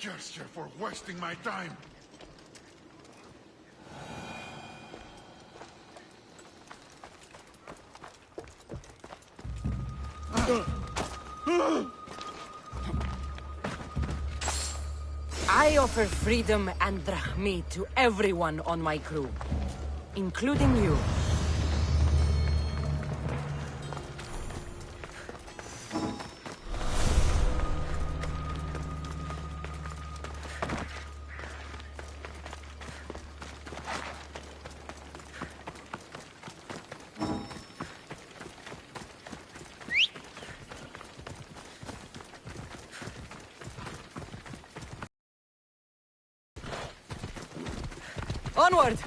gesture for wasting my time. I offer freedom and drachmi to everyone on my crew, including you. Onward!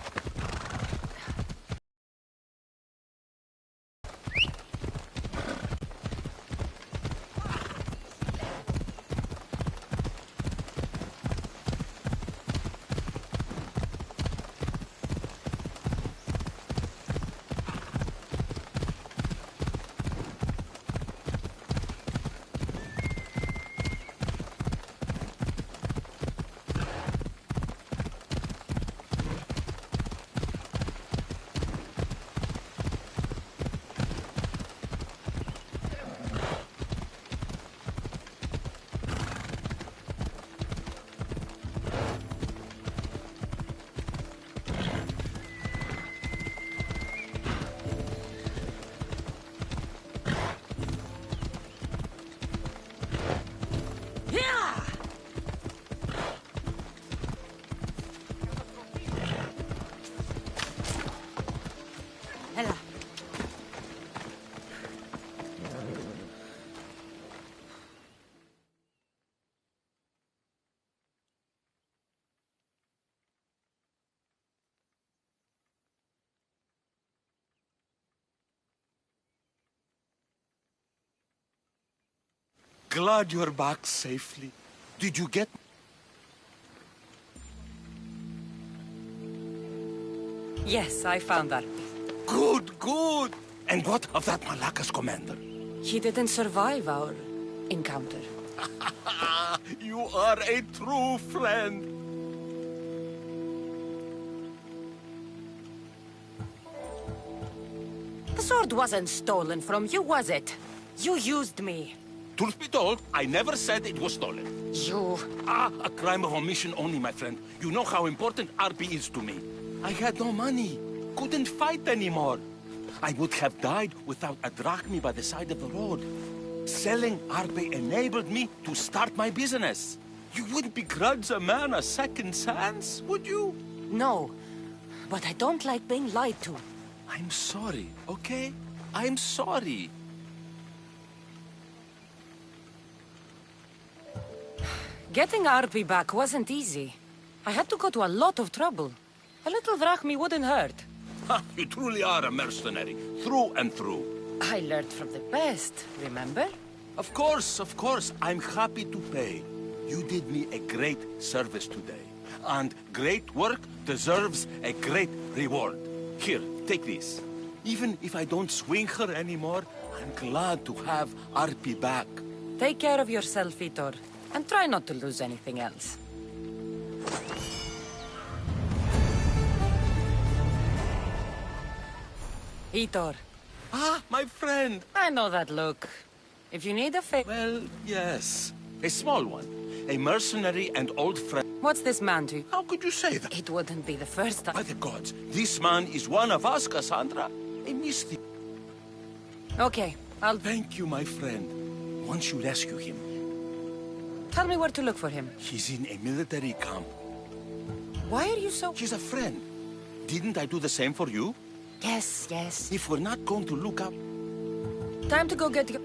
Glad you're back safely. Did you get... Yes, I found that. Good, good! And what of that Malacca's commander? He didn't survive our encounter. You are a true friend. The sword wasn't stolen from you, was it? You used me. Truth be told, I never said it was stolen. You... A crime of omission only, my friend. You know how important RP is to me. I had no money. Couldn't fight anymore. I would have died without a drachmi by the side of the road. Selling RP enabled me to start my business. You wouldn't begrudge a man a second chance, would you? No, but I don't like being lied to. I'm sorry, okay? I'm sorry. Getting RP back wasn't easy. I had to go to a lot of trouble. A little drachmi wouldn't hurt. Ha, you truly are a mercenary, through and through. I learned from the best, remember? Of course, I'm happy to pay. You did me a great service today. And great work deserves a great reward. Here, take this. Even if I don't swing her anymore, I'm glad to have RP back. Take care of yourself, Vitor. And try not to lose anything else. Vitor. Ah, my friend. I know that look. If you need a favor... Well, yes. A small one. A mercenary and old friend. What's this man to you? How could you say that? It wouldn't be the first time. By the gods, this man is one of us, Cassandra. A mystic. Okay, I'll... Thank you, my friend. Once you rescue him. Tell me where to look for him. He's in a military camp. Why are you so... He's a friend. Didn't I do the same for you? Yes, yes. If we're not going to look up... Time to go get your...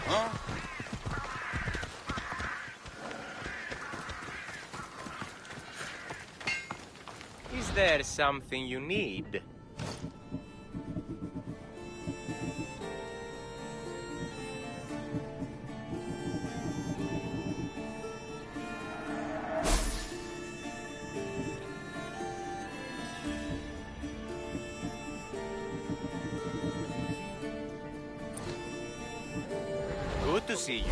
Huh? Is there something you need? Good to see you.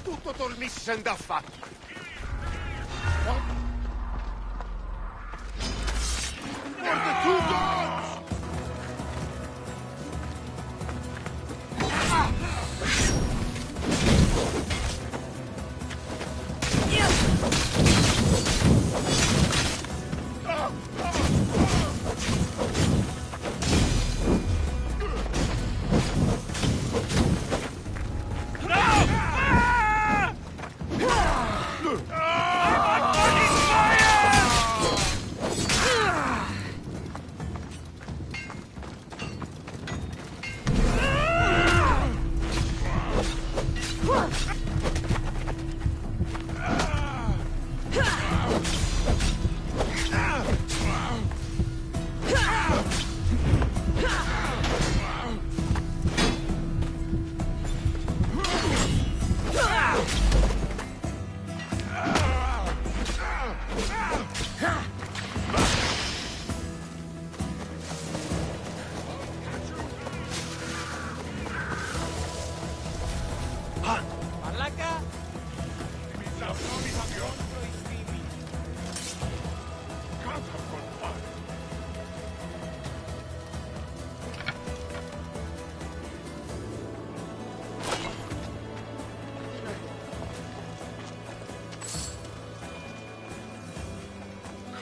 Tutto dormisce da fare. For the two gods!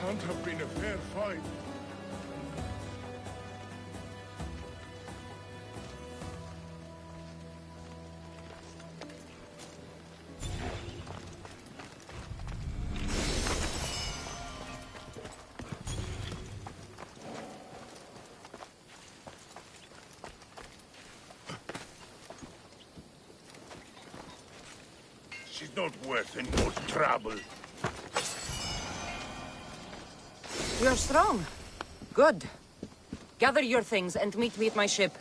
Can't have been a fair fight. She's not worth any more trouble. You're strong. Good. Gather your things and meet me at my ship.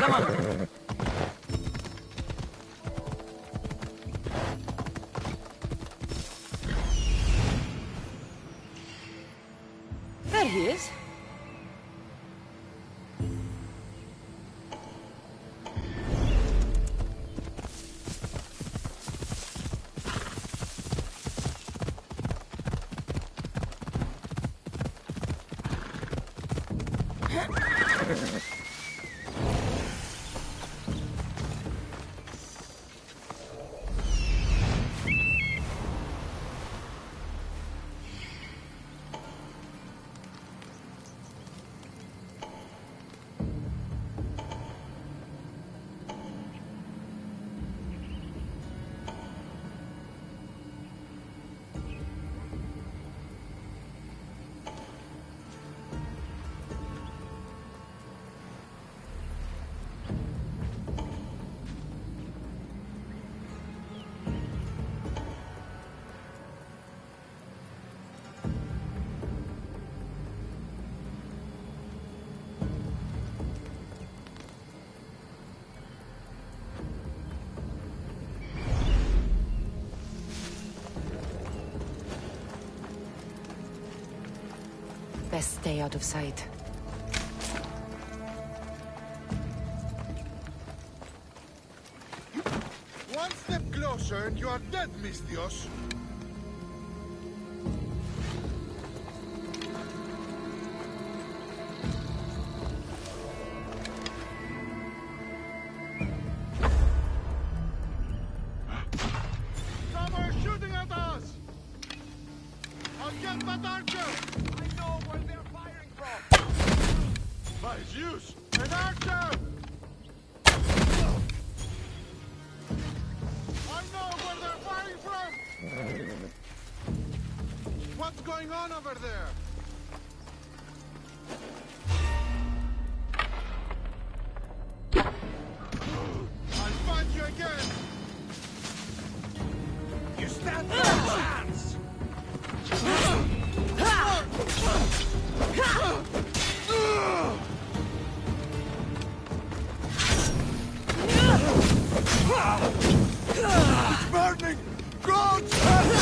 Come on. There he is. best stay out of sight. One step closer and you are dead, Mistios. Someone shooting at us! I'll get that archer! I know where they're firing from! By Zeus! An archer! I know where they're firing from! What's going on over there? I'll find you again! You stand no chance! It's burning! Gods help me!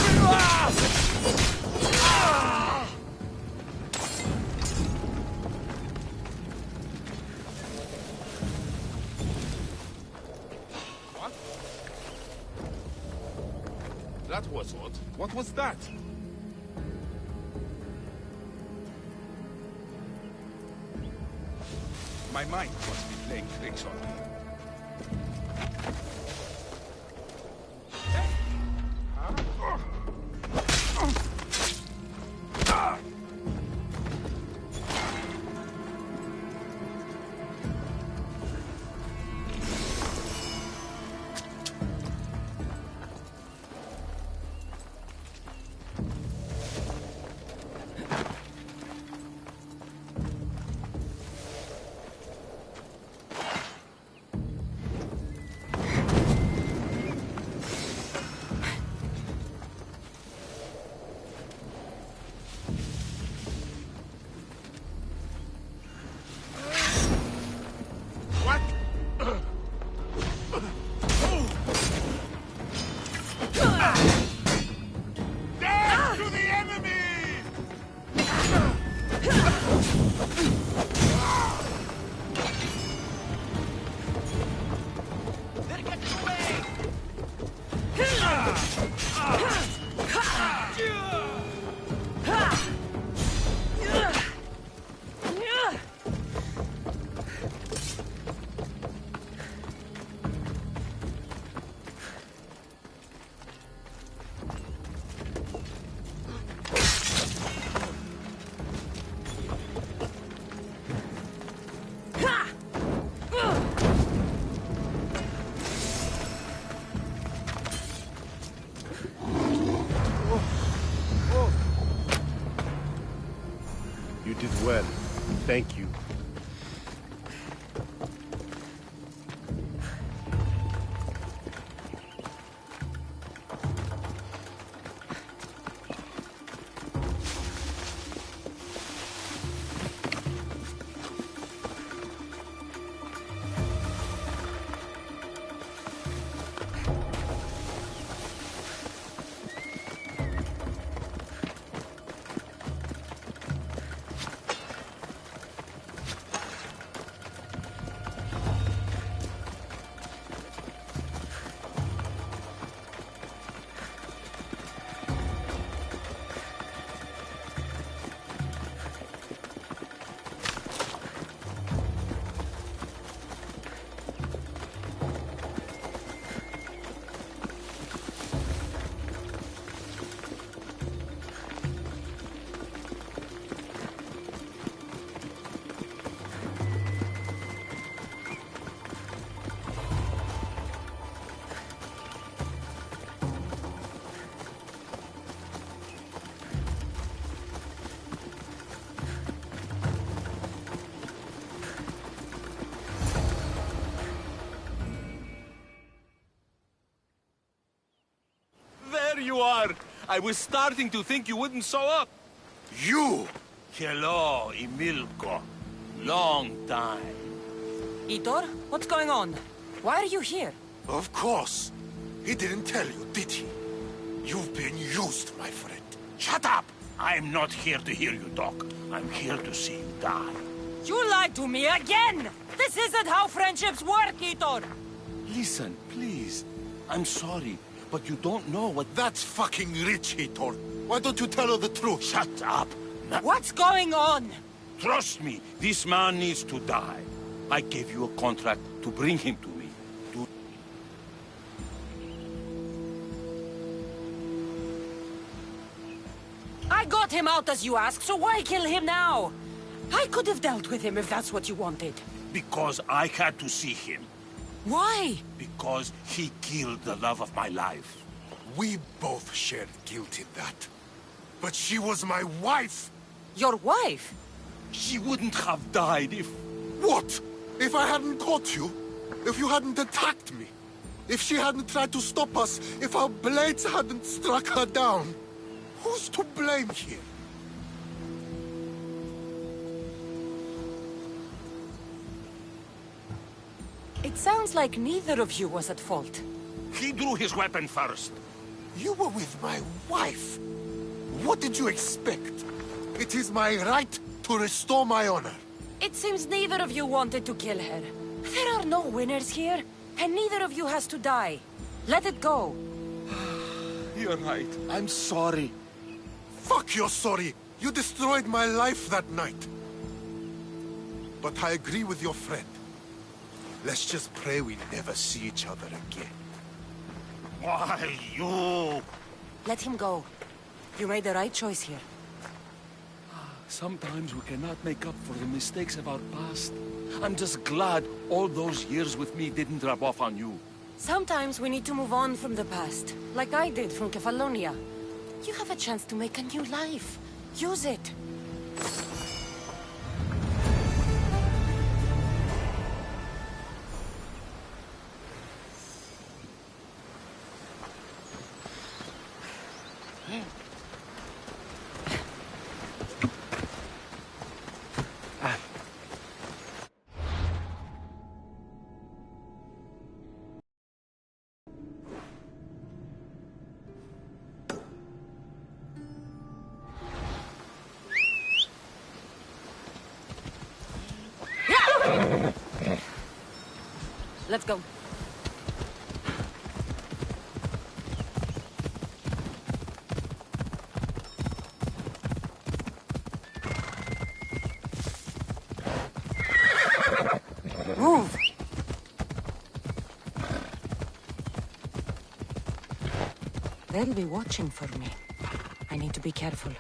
What? That was odd. What was that? My mind must be playing tricks on me. You did well. Thank you. You are! I was starting to think you wouldn't show up. You! Hello, Emilko. Long time. Itor, what's going on? Why are you here? Of course. He didn't tell you, did he? You've been used, my friend. Shut up! I'm not here to hear you talk. I'm here to see you die. You lied to me again! This isn't how friendships work, Itor! Listen, please. I'm sorry, but you don't know what... That's fucking rich, Hitor. Why don't you tell her the truth? Shut up. What's going on? Trust me, this man needs to die. I gave you a contract to bring him to me. I got him out as you asked, so why kill him now? I could have dealt with him if that's what you wanted. Because I had to see him. Why? Because he killed the love of my life. We both shared guilt in that. But she was my wife! Your wife? She wouldn't have died if... What? If I hadn't caught you? If you hadn't attacked me? If she hadn't tried to stop us? If our blades hadn't struck her down? Who's to blame here? It sounds like neither of you was at fault. He drew his weapon first. You were with my wife. What did you expect? It is my right to restore my honor. It seems neither of you wanted to kill her. There are no winners here, and neither of you has to die. Let it go. You're right. I'm sorry. Fuck you're sorry. You destroyed my life that night. But I agree with your friend. Let's just pray we never see each other again. Why, you... Let him go. You made the right choice here. Sometimes we cannot make up for the mistakes of our past. I'm just glad all those years with me didn't rub off on you. Sometimes we need to move on from the past, like I did from Kefalonia. You have a chance to make a new life. Use it. Let's go. Move! They'll be watching for me. I need to be careful.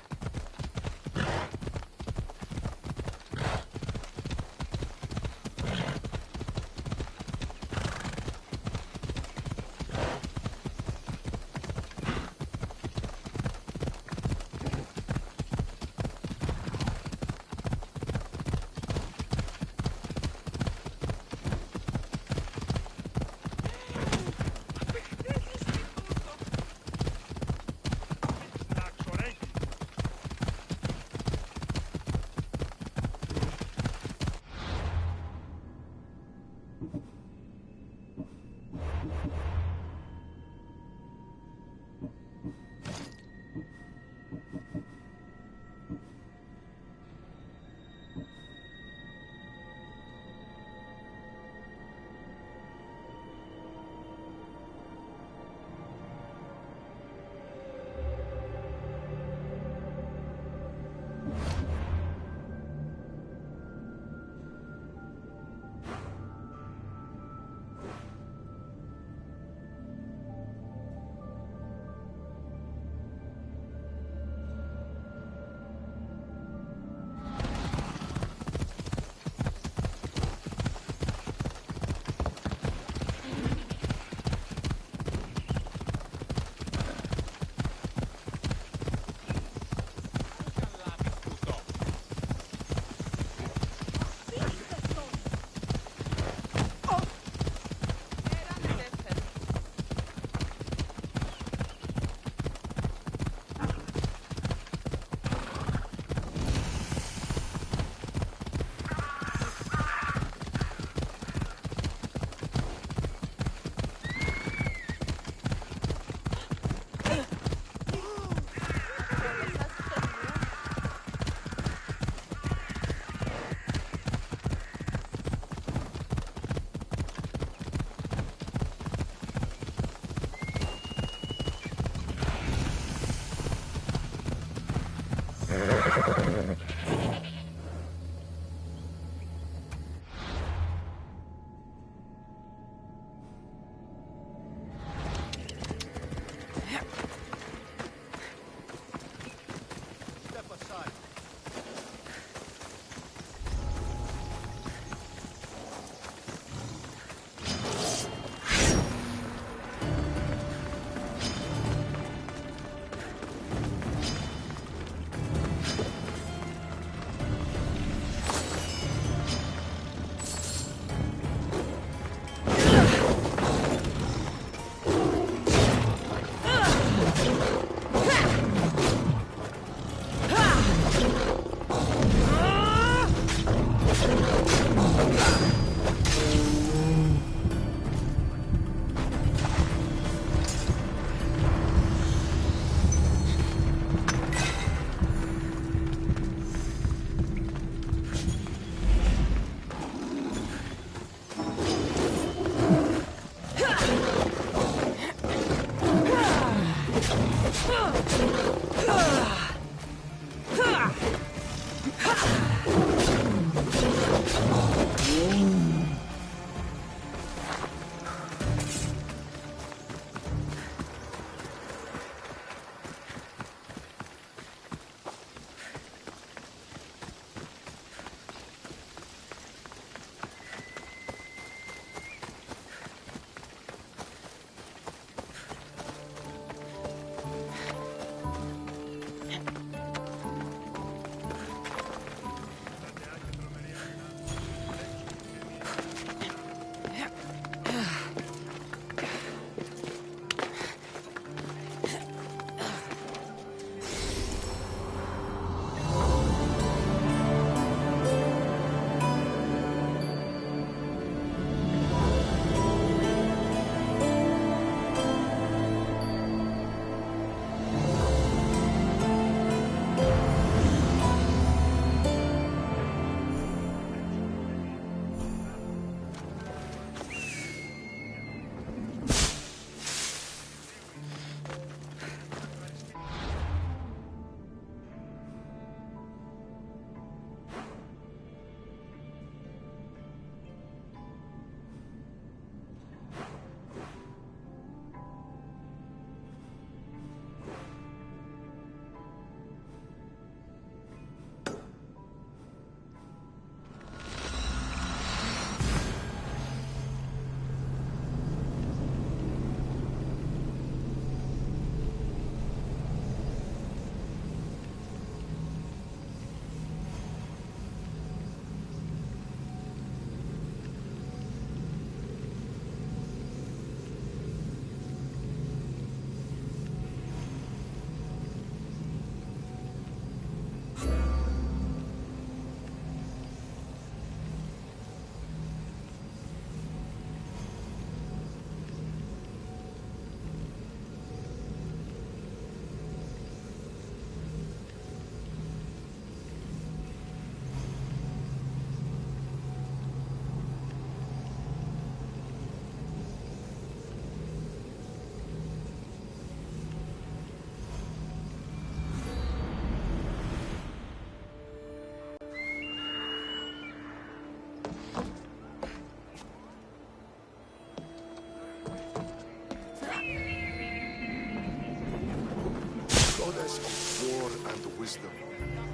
and wisdom.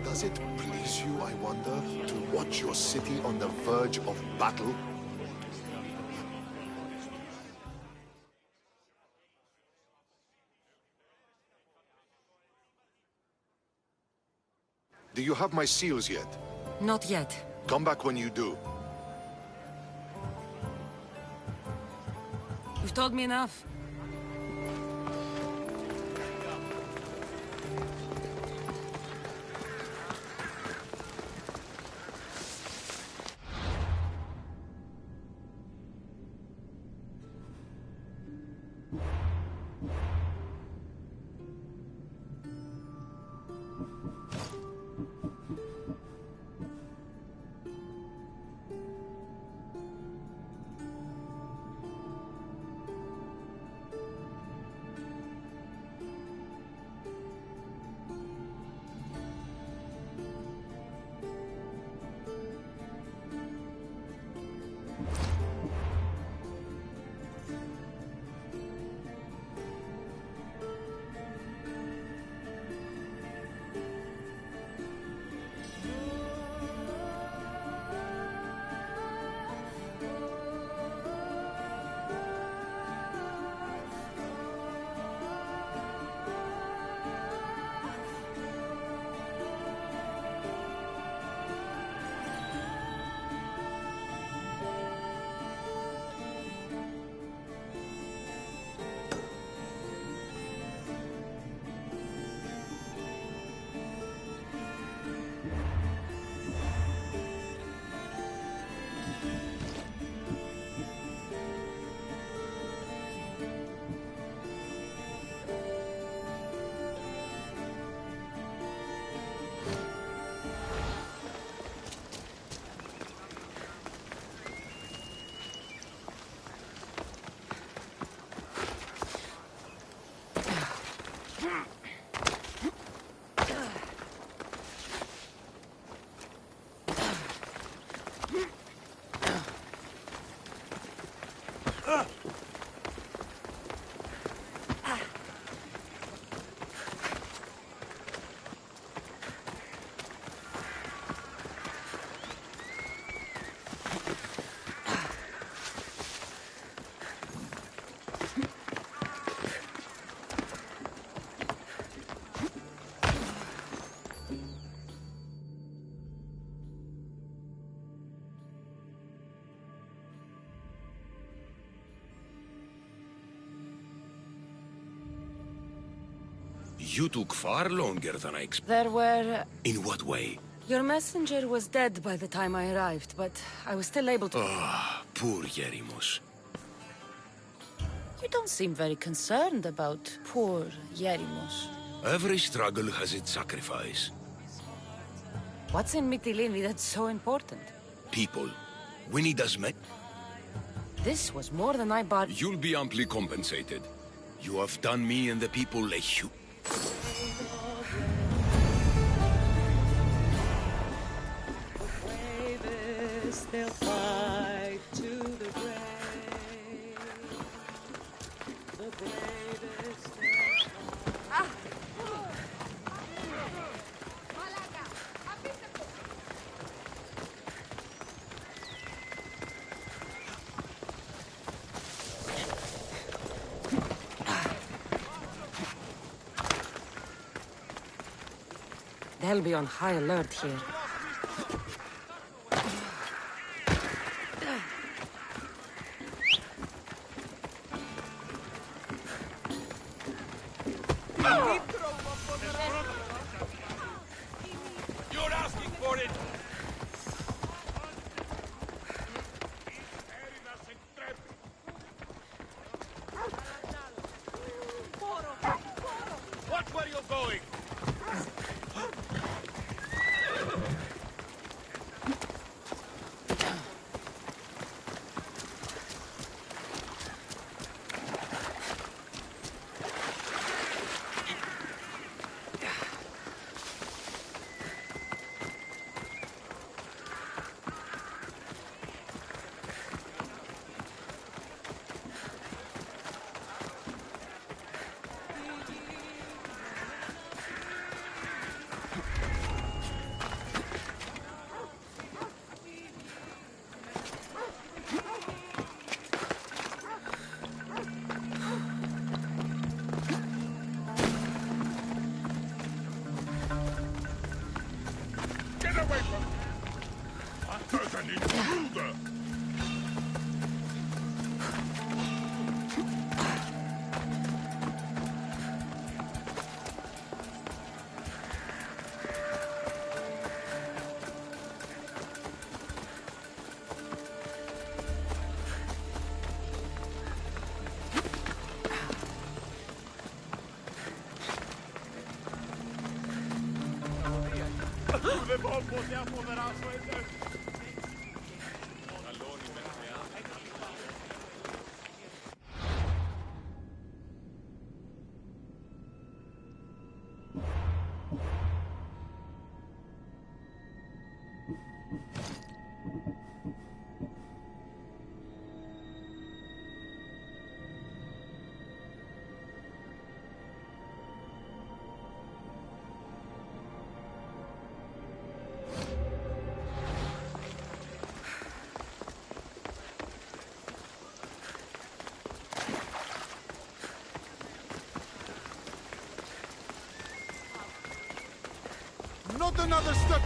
Does it please you, I wonder, to watch your city on the verge of battle? Do you have my seals yet? Not yet. Come back when you do. You've told me enough. You took far longer than I expected. There were... In what way? Your messenger was dead by the time I arrived, but I was still able to... Ah, poor Yerimos. You don't seem very concerned about poor Yerimos. Every struggle has its sacrifice. What's in Mytilene that's so important? People. We need as many... This was more than I bought... You'll be amply compensated. You have done me and the people a huge... They'll fight to the grave. The bravest. They'll be on high alert here. You're asking for it! Watch where you're going! Not another step!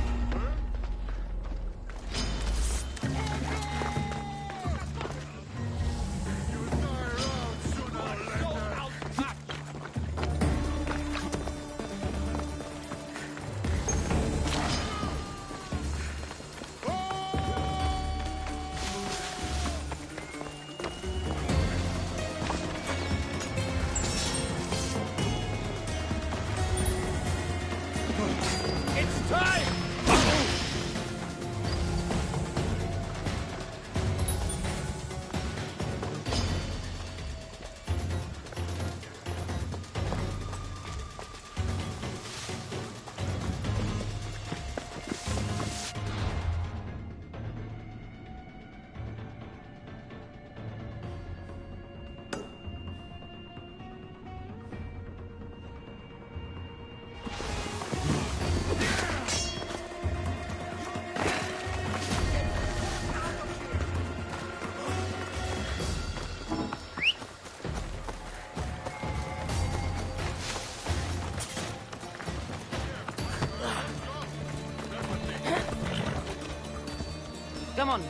Come on.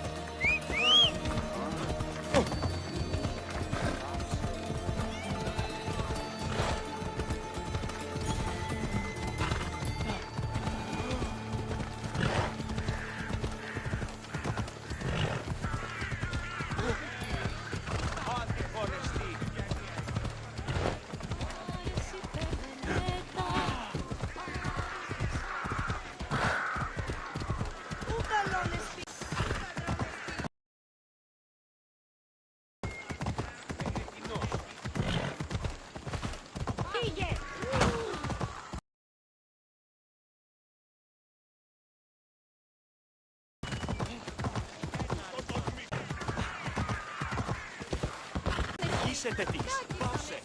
Είσαι τετής. Πάσε.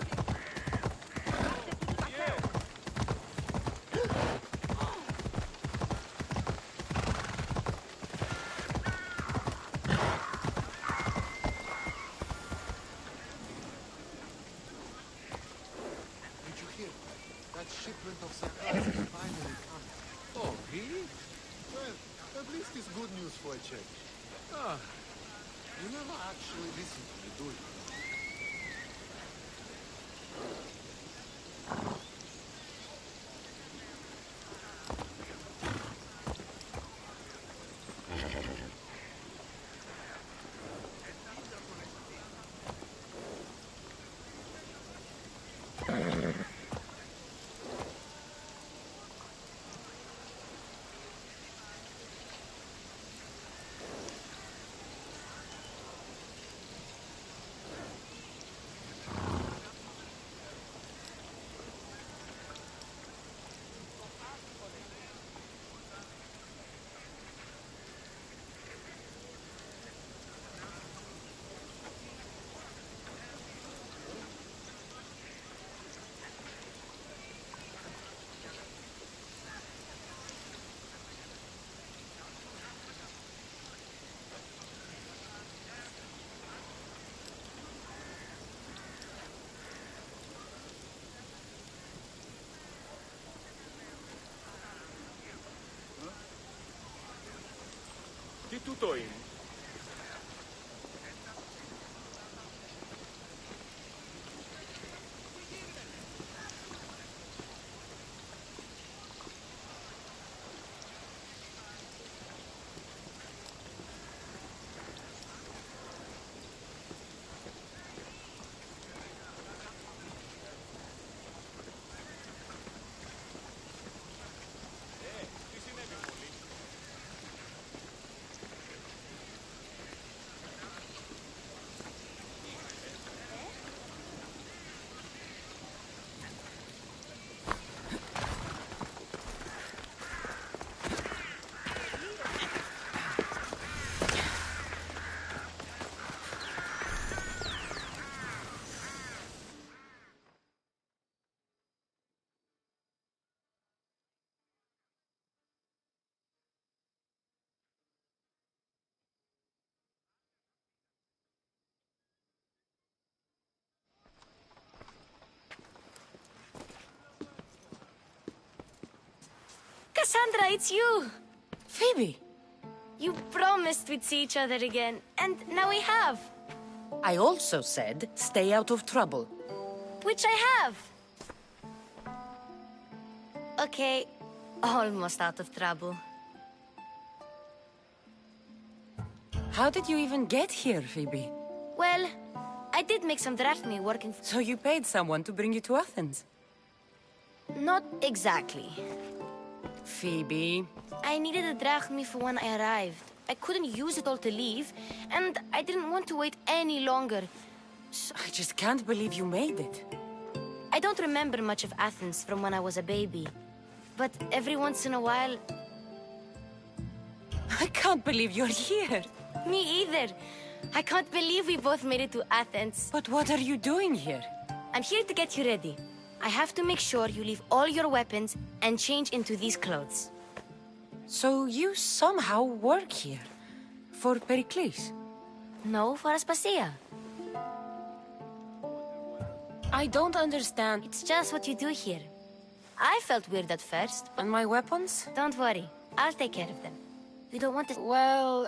Did you hear? That shipment of supplies is finally coming. Oh, really? Well, at least it's good news for a change. Ah, you never actually listen to me, do you? Τι τούτο είναι? Cassandra, it's you! Phoebe! You promised we'd see each other again, and now we have. I also said, stay out of trouble. Which I have. Okay, almost out of trouble. How did you even get here, Phoebe? Well, I did make some drachmi working So you paid someone to bring you to Athens? Not exactly. Phoebe... I needed a drachmi for when I arrived. I couldn't use it all to leave, and I didn't want to wait any longer. So I just can't believe you made it. I don't remember much of Athens from when I was a baby. But every once in a while... I can't believe you're here. Me either. I can't believe we both made it to Athens. But what are you doing here? I'm here to get you ready. I have to make sure you leave all your weapons and change into these clothes. So you somehow work here? For Pericles? No, for Aspasia. I don't understand. It's just what you do here. I felt weird at first. And my weapons? Don't worry. I'll take care of them. You don't want to... Well...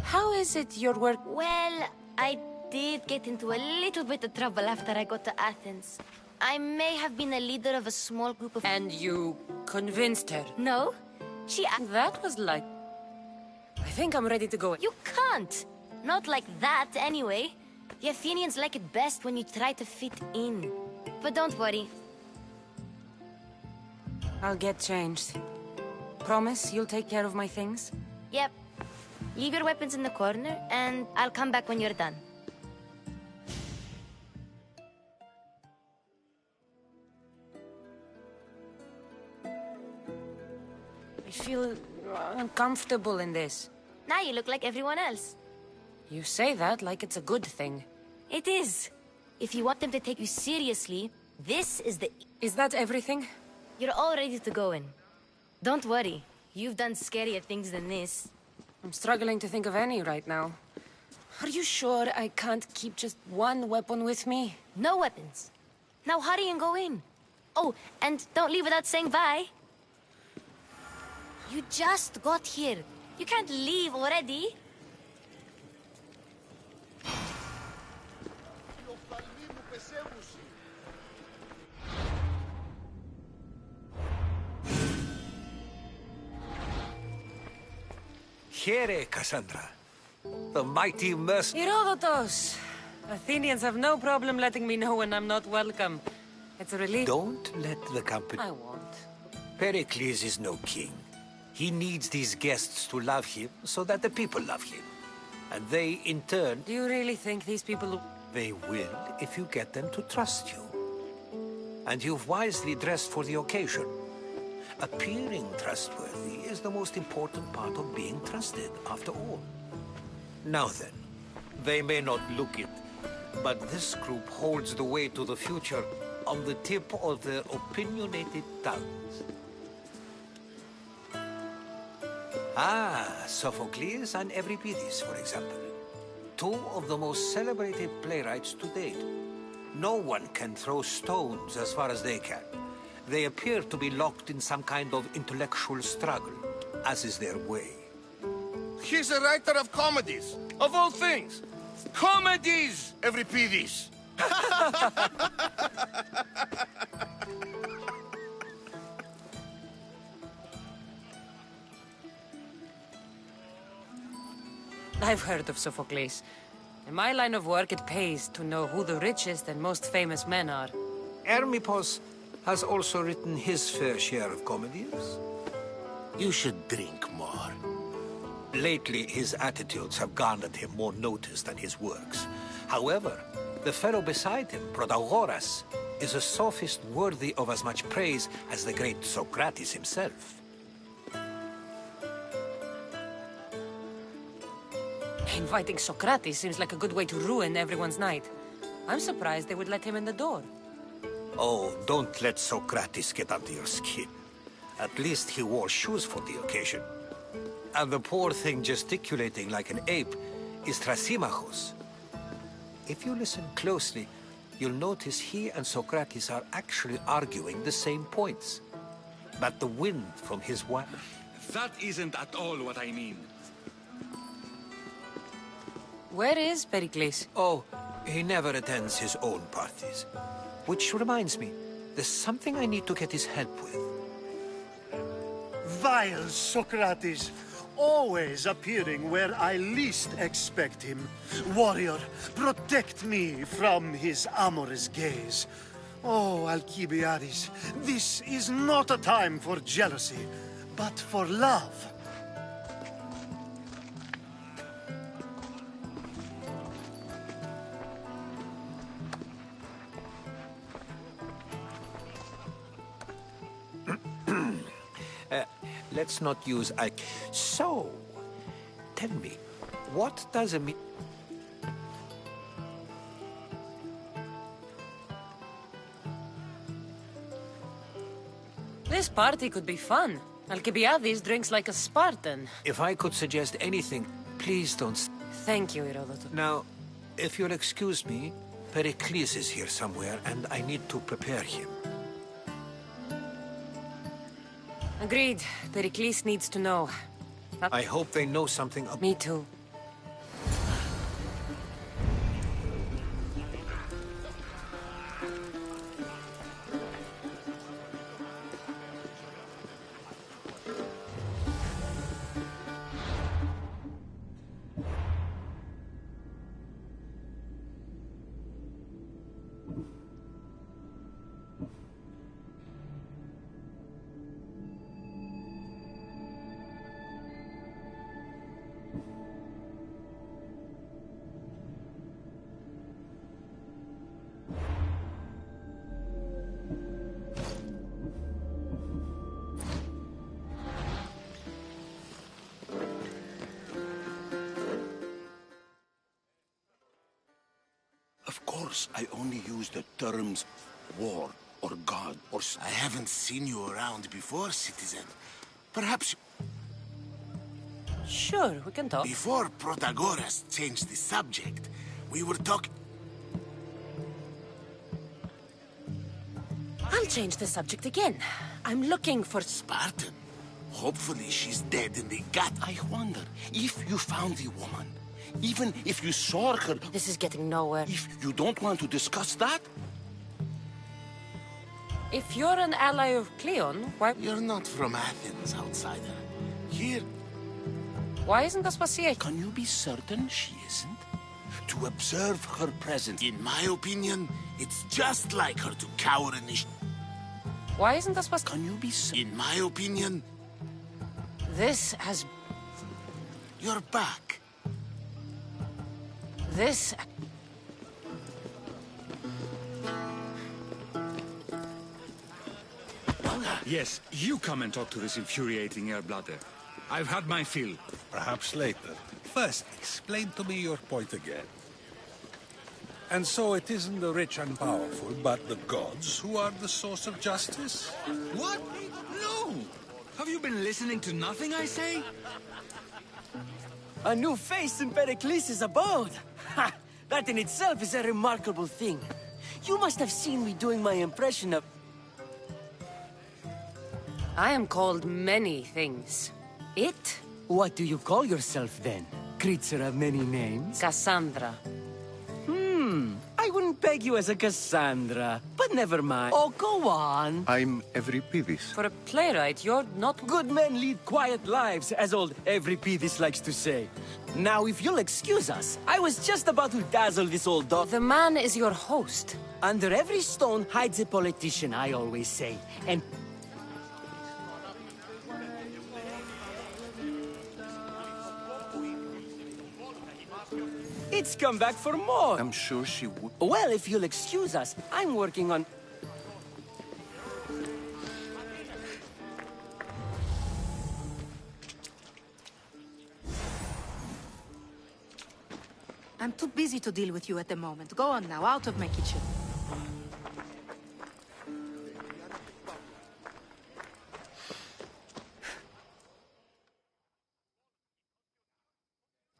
How is it your work... Well, I did get into a little bit of trouble after I got to Athens. I may have been a leader of a small group of... And you convinced her? No. She... That was like... I think I'm ready to go. You can't! Not like that, anyway. The Athenians like it best when you try to fit in. But don't worry. I'll get changed. Promise you'll take care of my things? Yep. Leave your weapons in the corner, and I'll come back when you're done. I feel uncomfortable in this. Now you look like everyone else. You say that like it's a good thing. It is. If you want them to take you seriously, this is the... Is that everything? You're all ready to go in. Don't worry. You've done scarier things than this. I'm struggling to think of any right now. Are you sure I can't keep just one weapon with me? No weapons. Now hurry and go in. Oh, and don't leave without saying bye. You just got here. You can't leave already. Here, Cassandra. The mighty mercenary... Herodotus! Athenians have no problem letting me know when I'm not welcome. It's a relief. Don't let the company... I won't. Pericles is no king. He needs these guests to love him so that the people love him. And they, in turn... Do you really think these people... They will if you get them to trust you. And you've wisely dressed for the occasion. Appearing trustworthy is the most important part of being trusted, after all. Now then, they may not look it, but this group holds the way to the future on the tip of their opinionated tongues. Ah, Sophocles and Euripides, for example. Two of the most celebrated playwrights to date. No one can throw stones as far as they can. They appear to be locked in some kind of intellectual struggle, as is their way. He's a writer of comedies, of all things. Comedies, Euripides. I've heard of Sophocles. In my line of work, it pays to know who the richest and most famous men are. Hermippos has also written his fair share of comedies. You should drink more. Lately, his attitudes have garnered him more notice than his works. However, the fellow beside him, Protagoras, is a sophist worthy of as much praise as the great Socrates himself. Inviting Socrates seems like a good way to ruin everyone's night. I'm surprised they would let him in the door. Oh, don't let Socrates get under your skin. At least he wore shoes for the occasion. And the poor thing gesticulating like an ape is Thrasymachos. If you listen closely, you'll notice he and Socrates are actually arguing the same points. but the wind from his wife. That isn't at all what I mean. Where is Pericles? Oh, he never attends his own parties. Which reminds me, there's something I need to get his help with. Vile Socrates, always appearing where I least expect him. Warrior, protect me from his amorous gaze. Oh, Alcibiades, this is not a time for jealousy, but for love. Let's not use I. So, tell me, what does it mean? This party could be fun. Alcibiades drinks like a Spartan. If I could suggest anything, please don't. Thank you, Herodotus. Now, if you'll excuse me, Pericles is here somewhere, and I need to prepare him. Agreed. Pericles needs to know. I hope they know something about... Me too. Of course, I only use the terms war or god or... I haven't seen you around before, citizen. Perhaps Sure, we can talk. before Protagoras changed the subject, we were talking... I'll change the subject again. I'm looking for... Spartan. Hopefully she's dead in the gut. I wonder if you found the woman, even if you saw her, This is getting nowhere. if you don't want to discuss that, If you're an ally of Cleon, You're not from Athens, outsider. Here, why isn't Vespasian? can you be certain she isn't? To observe her presence. in my opinion, it's just like her to cower in the... Why isn't Vespasian? Can you be certain? In my opinion, This has... you're back. This... Yes, you come and talk to this infuriating airbladder. I've had my fill. Perhaps later. First, explain to me your point again. And so it isn't the rich and powerful, but the gods who are the source of justice? What? No! Have you been listening to nothing I say? A new face in Pericles' abode! Ha! That in itself is a remarkable thing. You must have seen me doing my impression of... I am called many things. It? What do you call yourself then? Creature of many names? Cassandra. I wouldn't peg you as a Cassandra, but never mind. Oh, go on. I'm Euripides. For a playwright, you're not... Good men lead quiet lives, as old Euripides likes to say. Now, if you'll excuse us, I was just about to dazzle this old dog. The man is your host. Under every stone hides a politician, I always say. And... It's come back for more. I'm sure she would. Well, if you'll excuse us, I'm working on... I'm too busy to deal with you at the moment. Go on now, out of my kitchen.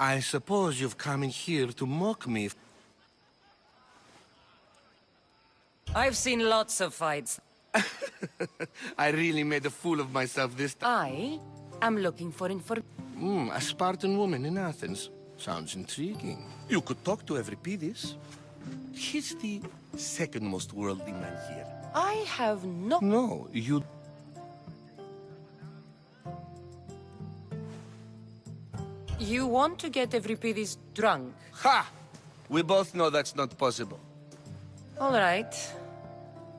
I suppose you've come in here to mock me. I've seen lots of fights. I really made a fool of myself this time. I am looking for A Spartan woman in Athens. Sounds intriguing. You could talk to Euripides. He's the second most worldly man here. I have no... No, you... You want to get Euripides drunk? Ha! We both know that's not possible. All right.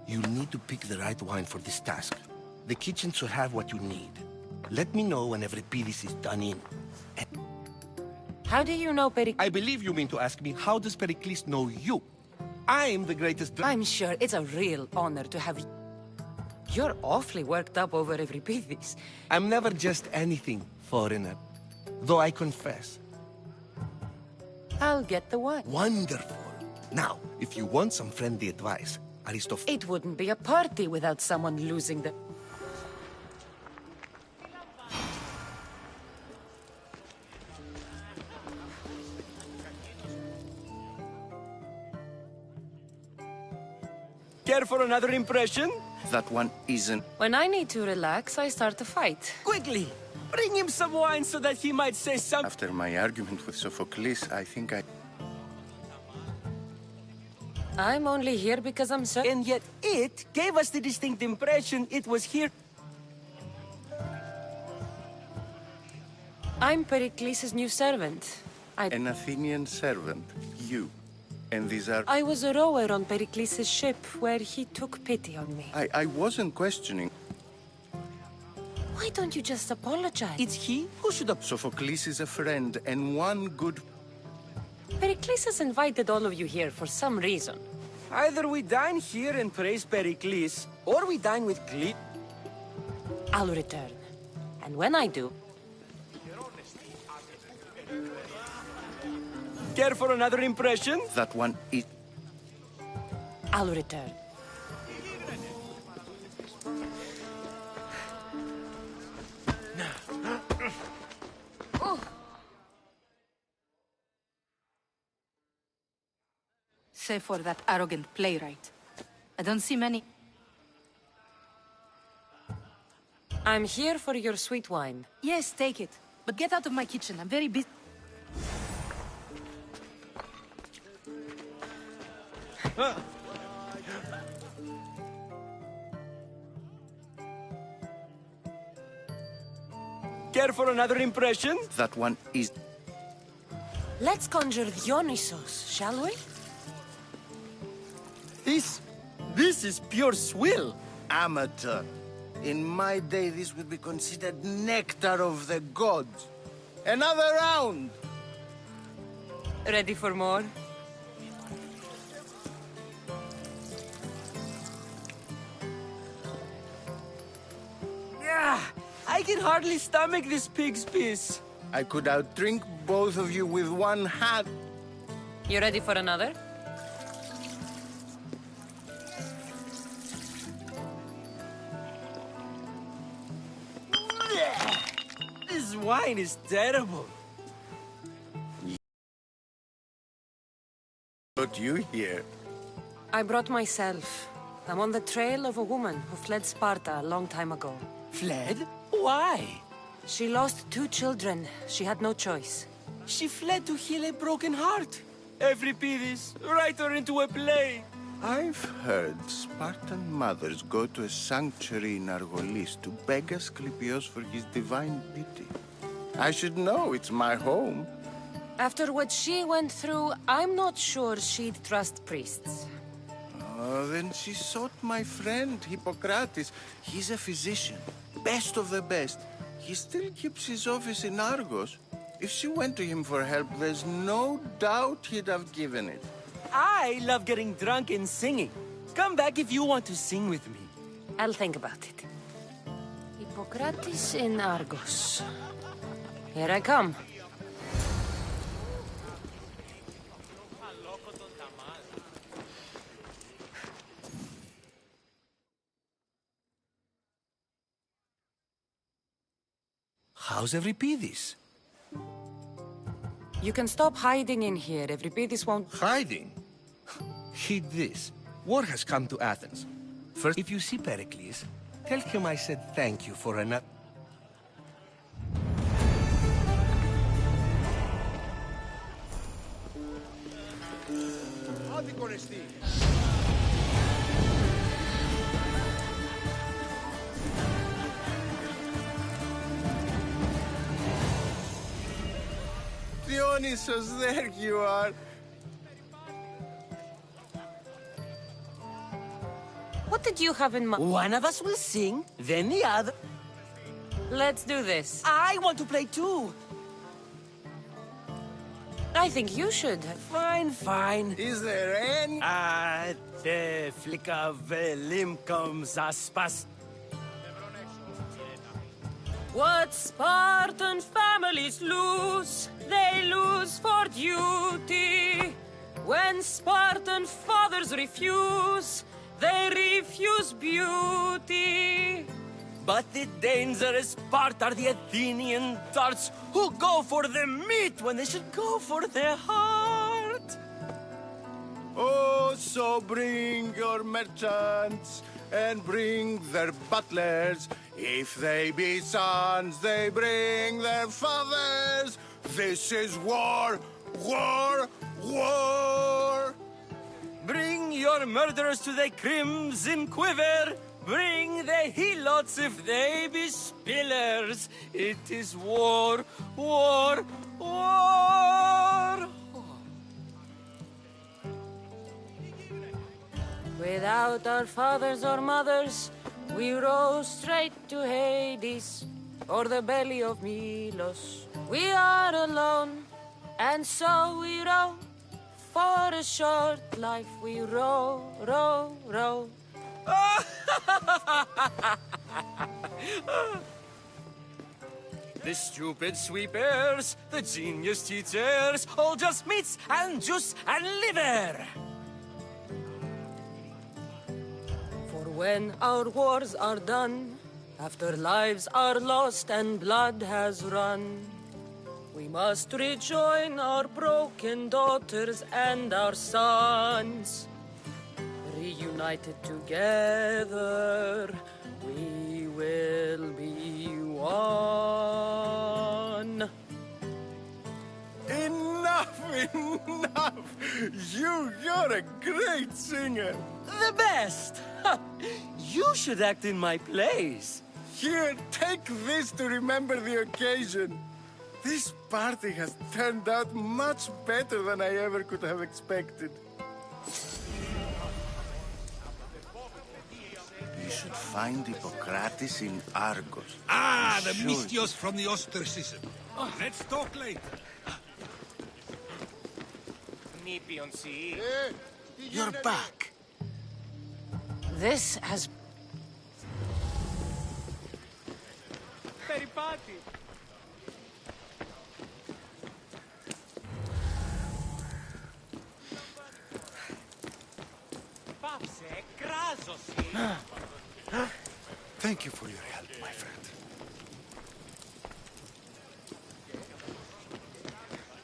You need to pick the right wine for this task. The kitchen should have what you need. Let me know when Euripides is done in. How do you know Pericles? I believe you mean to ask me, how does Pericles know you? I'm the greatest... I'm sure it's a real honor to have you. You're awfully worked up over Euripides. I'm never just anything, foreigner. Though I confess. I'll get the wine. Wonderful. Now, if you want some friendly advice, It wouldn't be a party without someone losing the... Care for another impression? That one isn't. When I need to relax, I start a fight. Quickly! Bring him some wine so that he might say something. After my argument with Sophocles, I think I'm only here because I'm certain. And yet it gave us the distinct impression it was here. I'm Pericles' new servant. An Athenian servant. You. And these are... I was a rower on Pericles' ship, where he took pity on me. I wasn't questioning. Why don't you just apologize? It's he who should have... Sophocles is a friend, and one good... Pericles has invited all of you here for some reason. Either we dine here and praise Pericles, or we dine with Glee. I'll return. And when I do... Care for another impression? That one is... I'll return. Save for that arrogant playwright. I don't see many. I'm here for your sweet wine. Yes, take it. But get out of my kitchen. I'm very busy. Care for another impression? That one is... Let's conjure Dionysos, shall we? This is pure swill. Amateur. In my day, this would be considered nectar of the gods. Another round! Ready for more? Yeah, I can hardly stomach this pig's piss. I could outdrink both of you with one hat. You ready for another? This wine is terrible. What you here? I brought myself. I'm on the trail of a woman who fled Sparta a long time ago. Fled? Why? She lost 2 children. She had no choice. She fled to heal a broken heart. Euripides, write her into a play. I've heard Spartan mothers go to a sanctuary in Argolis to beg Asclepios for his divine pity. I should know, it's my home. After what she went through, I'm not sure she'd trust priests. Oh, then she sought my friend, Hippocrates. He's a physician, best of the best. He still keeps his office in Argos. If she went to him for help, there's no doubt he'd have given it. I love getting drunk and singing. Come back if you want to sing with me. I'll think about it. Hippocrates in Argos. Here I come. How's Euripides? You can stop hiding in here. Euripides won't... Hiding? Heed this. War has come to Athens. First, if you see Pericles, tell him I said thank you for another... Dionysus, there you are. What did you have in mind? One of us will sing, then the other. Let's do this. I want to play too. I think you should. Fine, fine. Is there any... At the flick of a limb comes Aspas. What Spartan families lose, they lose for duty. When Spartan fathers refuse, they refuse beauty. But the dangerous part are the Athenian darts who go for the meat when they should go for their heart. Oh, so bring your merchants and bring their butlers. If they be sons, they bring their fathers. This is war, war, war. Bring your murderers to the crimson quiver. Bring the helots if they be spillers. It is war, war, war. Without our fathers or mothers, we row straight to Hades, or the belly of Milos. We are alone, and so we row. For a short life we row, row, row. The stupid sweepers, the genius teachers, all just meats and juice and liver. For when our wars are done, after lives are lost and blood has run, we must rejoin our broken daughters and our sons. Reunited together, we will be one. Enough, enough! You're a great singer. The best! You should act in my plays. Here, take this to remember the occasion. This party has turned out much better than I ever could have expected. We should find Hippocrates in Argos. Ah, the mystios from the ostracism. Let's talk later. You're back. This has... Περιπάτη. Πάψε, κράζωση. Thank you for your help, my friend.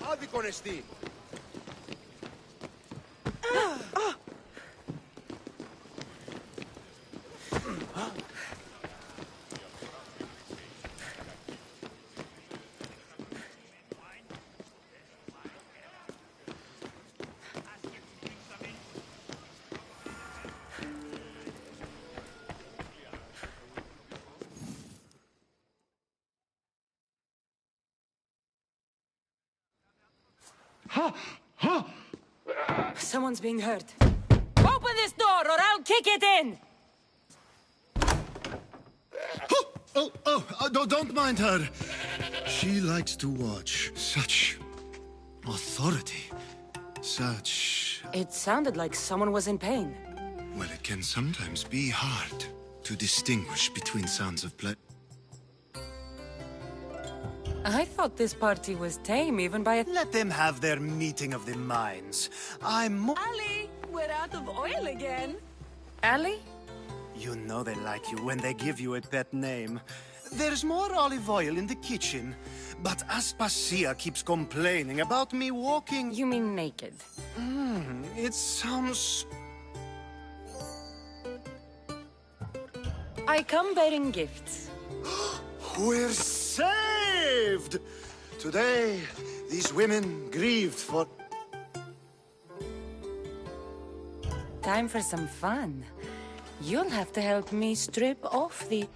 Άδικον εστί. Someone's being hurt. Open this door or I'll kick it in! Don't mind her. She likes to watch. Such authority. Such... It sounded like someone was in pain. Well, it can sometimes be hard to distinguish between sounds of play. I thought this party was tame even by a... Let them have their meeting of the minds. I'm more... Ali, we're out of oil again. Ali? You know they like you when they give you a pet name. There's more olive oil in the kitchen, but Aspasia keeps complaining about me walking... You mean naked? It sounds... I come bearing gifts. We're saved! Today, these women grieved for... Time for some fun. You'll have to help me strip off the...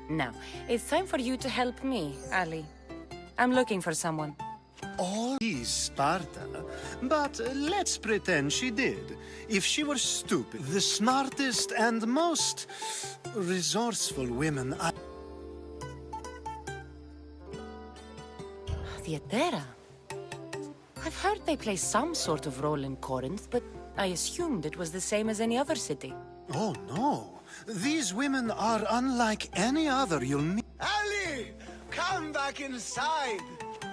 Now, it's time for you to help me, Ali. I'm looking for someone. All is Sparta, but let's pretend she did. If she were stupid, the smartest and most resourceful women I... Theatera? I've heard they play some sort of role in Corinth, but I assumed it was the same as any other city. Oh, no. These women are unlike any other you'll meet. Ali! Come back inside!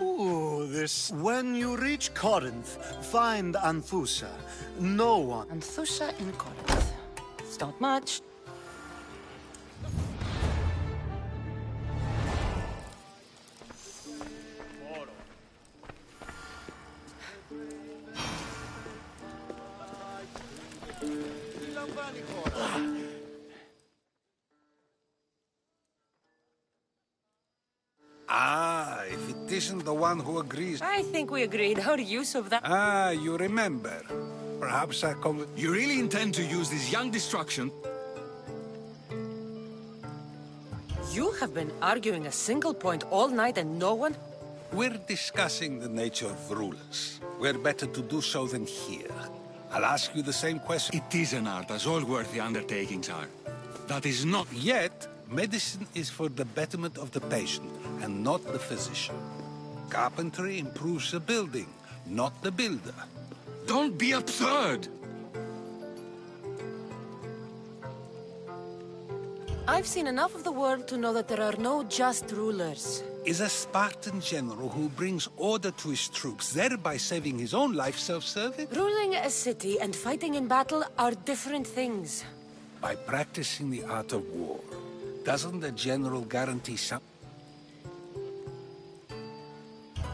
Ooh, this... When you reach Corinth, find Anthusa. No one... Anthusa in Corinth. It's not much. Ah, if it isn't the one who agrees... I think we agreed our use of that... Ah, you remember. Perhaps I come... You really intend to use this young destruction? You have been arguing a single point all night and no one... We're discussing the nature of rulers. Where better to do so than here. I'll ask you the same question. It is an art, as all worthy undertakings are. That is not... Yet, medicine is for the betterment of the patient, and not the physician. Carpentry improves the building, not the builder. Don't be absurd! I've seen enough of the world to know that there are no just rulers. Is a Spartan general who brings order to his troops, thereby saving his own life, self-serving? Ruling a city and fighting in battle are different things. By practicing the art of war, doesn't the general guarantee some...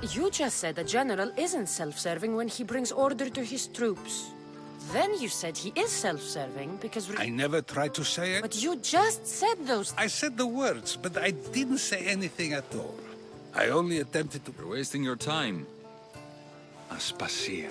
You just said a general isn't self-serving when he brings order to his troops. Then you said he is self-serving because... I never tried to say it. But you just said those... I said the words, but I didn't say anything at all. I only attempted to... You're wasting your time. Aspasia.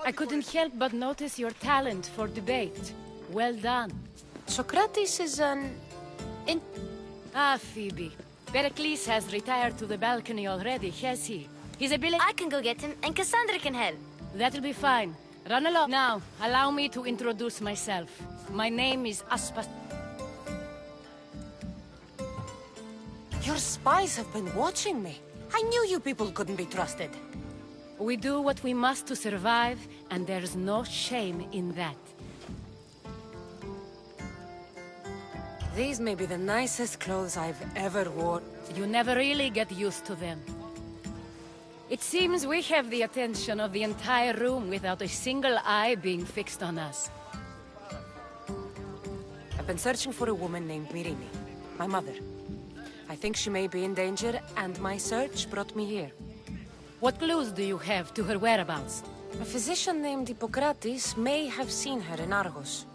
I couldn't help but notice your talent for debate. Well done. Socrates is an... Ah, Phoebe. Pericles has retired to the balcony already, has he? His ability... I can go get him, and Cassandra can help. That'll be fine. Run along. Now, allow me to introduce myself. My name is Aspas... Your spies have been watching me. I knew you people couldn't be trusted. We do what we must to survive, and there's no shame in that. These may be the nicest clothes I've ever worn. You never really get used to them. It seems we have the attention of the entire room without a single eye being fixed on us. I've been searching for a woman named Myrimi, my mother. I think she may be in danger, and my search brought me here. What clues do you have to her whereabouts? A physician named Hippocrates may have seen her in Argos.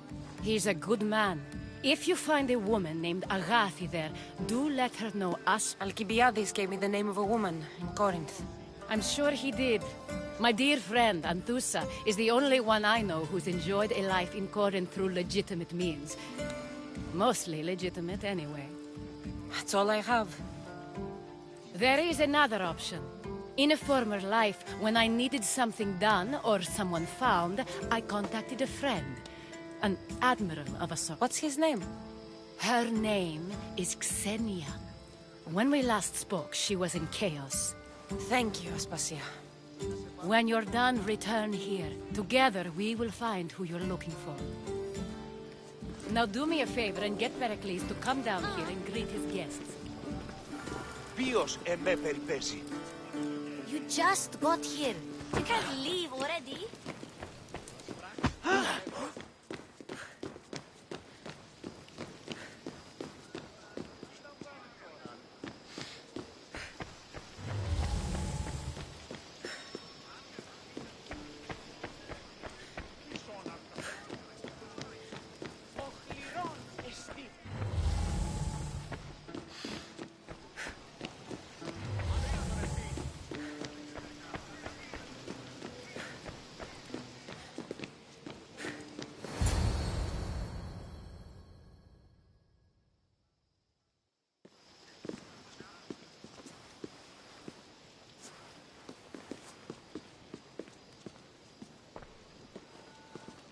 He's a good man. If you find a woman named Agathi there, do let her know us. Alcibiades gave me the name of a woman in Corinth. I'm sure he did. My dear friend, Anthusa, is the only one I know who's enjoyed a life in Corinth through legitimate means. Mostly legitimate, anyway. That's all I have. There is another option. In a former life, when I needed something done or someone found, I contacted a friend. An admiral of a sort. What's his name? Her name is Xenia. When we last spoke, she was in chaos. Thank you, Aspasia. When you're done, return here. Together, we will find who you're looking for. Now do me a favor and get Pericles to come down here and greet his guests. Bios eme peripesi. You just got here. You can't leave already.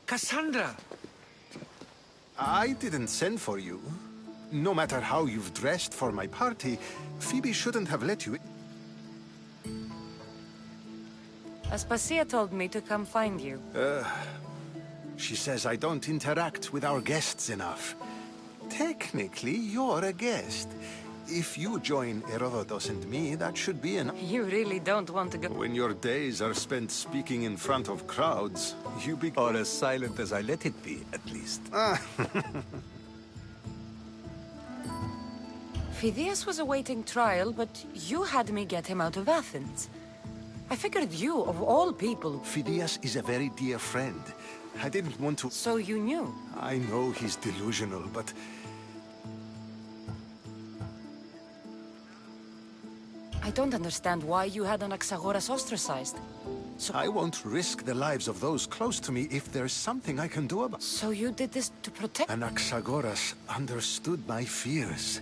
Cassandra! I didn't send for you. No matter how you've dressed for my party, Phoebe shouldn't have let you in. Aspasia told me to come find you. She says I don't interact with our guests enough. Technically, you're a guest. If you join Herodotus and me, that should be enough. You really don't want to go... When your days are spent speaking in front of crowds, you be... Or as silent as I let it be, at least. Phidias was awaiting trial, but you had me get him out of Athens. I figured you, of all people... Phidias is a very dear friend. I didn't want to... So you knew? I know he's delusional, but... I don't understand why you had Anaxagoras ostracized. So... I won't risk the lives of those close to me if there's something I can do about... So you did this to protect... Anaxagoras understood my fears.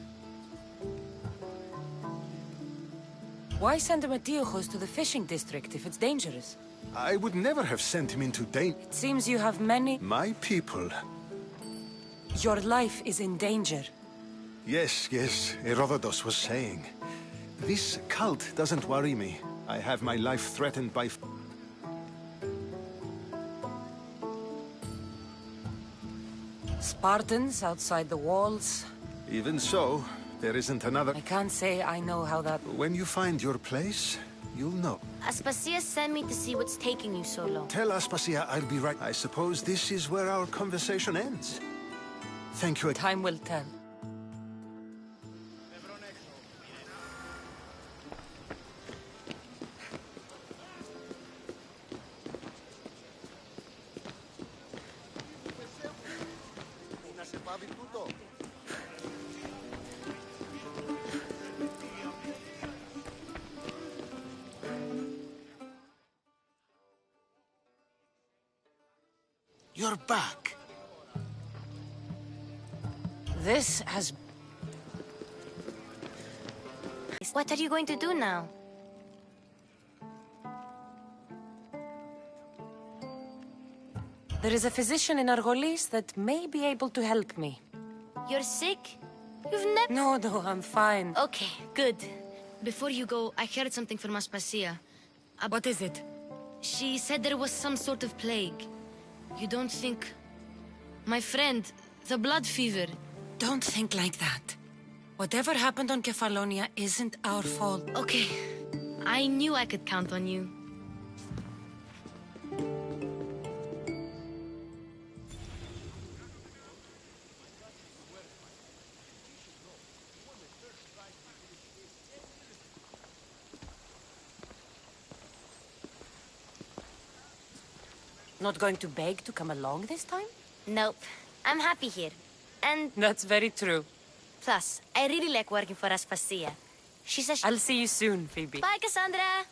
Why send Metiochos to the fishing district if it's dangerous? I would never have sent him into danger. It seems you have many... My people. Your life is in danger. Yes, Herodotus was saying. This cult doesn't worry me. I have my life threatened by... Spartans outside the walls. Even so, there isn't another... I can't say I know how that... When you find your place, you'll know. Aspasia sent me to see what's taking you so long. Tell Aspasia I'll be right. I suppose this is where our conversation ends. Thank you. Time will tell. You're back. This has... What are you going to do now? There is a physician in Argolis that may be able to help me. You're sick? You've never... No, I'm fine. Okay, good. Before you go, I heard something from Aspasia. What is it? She said there was some sort of plague. You don't think... My friend, the blood fever... Don't think like that. Whatever happened on Kefalonia isn't our fault. Okay. I knew I could count on you. Not going to beg to come along this time? Nope. I'm happy here. And... That's very true. Plus, I really like working for Aspasia. She says... I'll see you soon, Phoebe. Bye, Cassandra!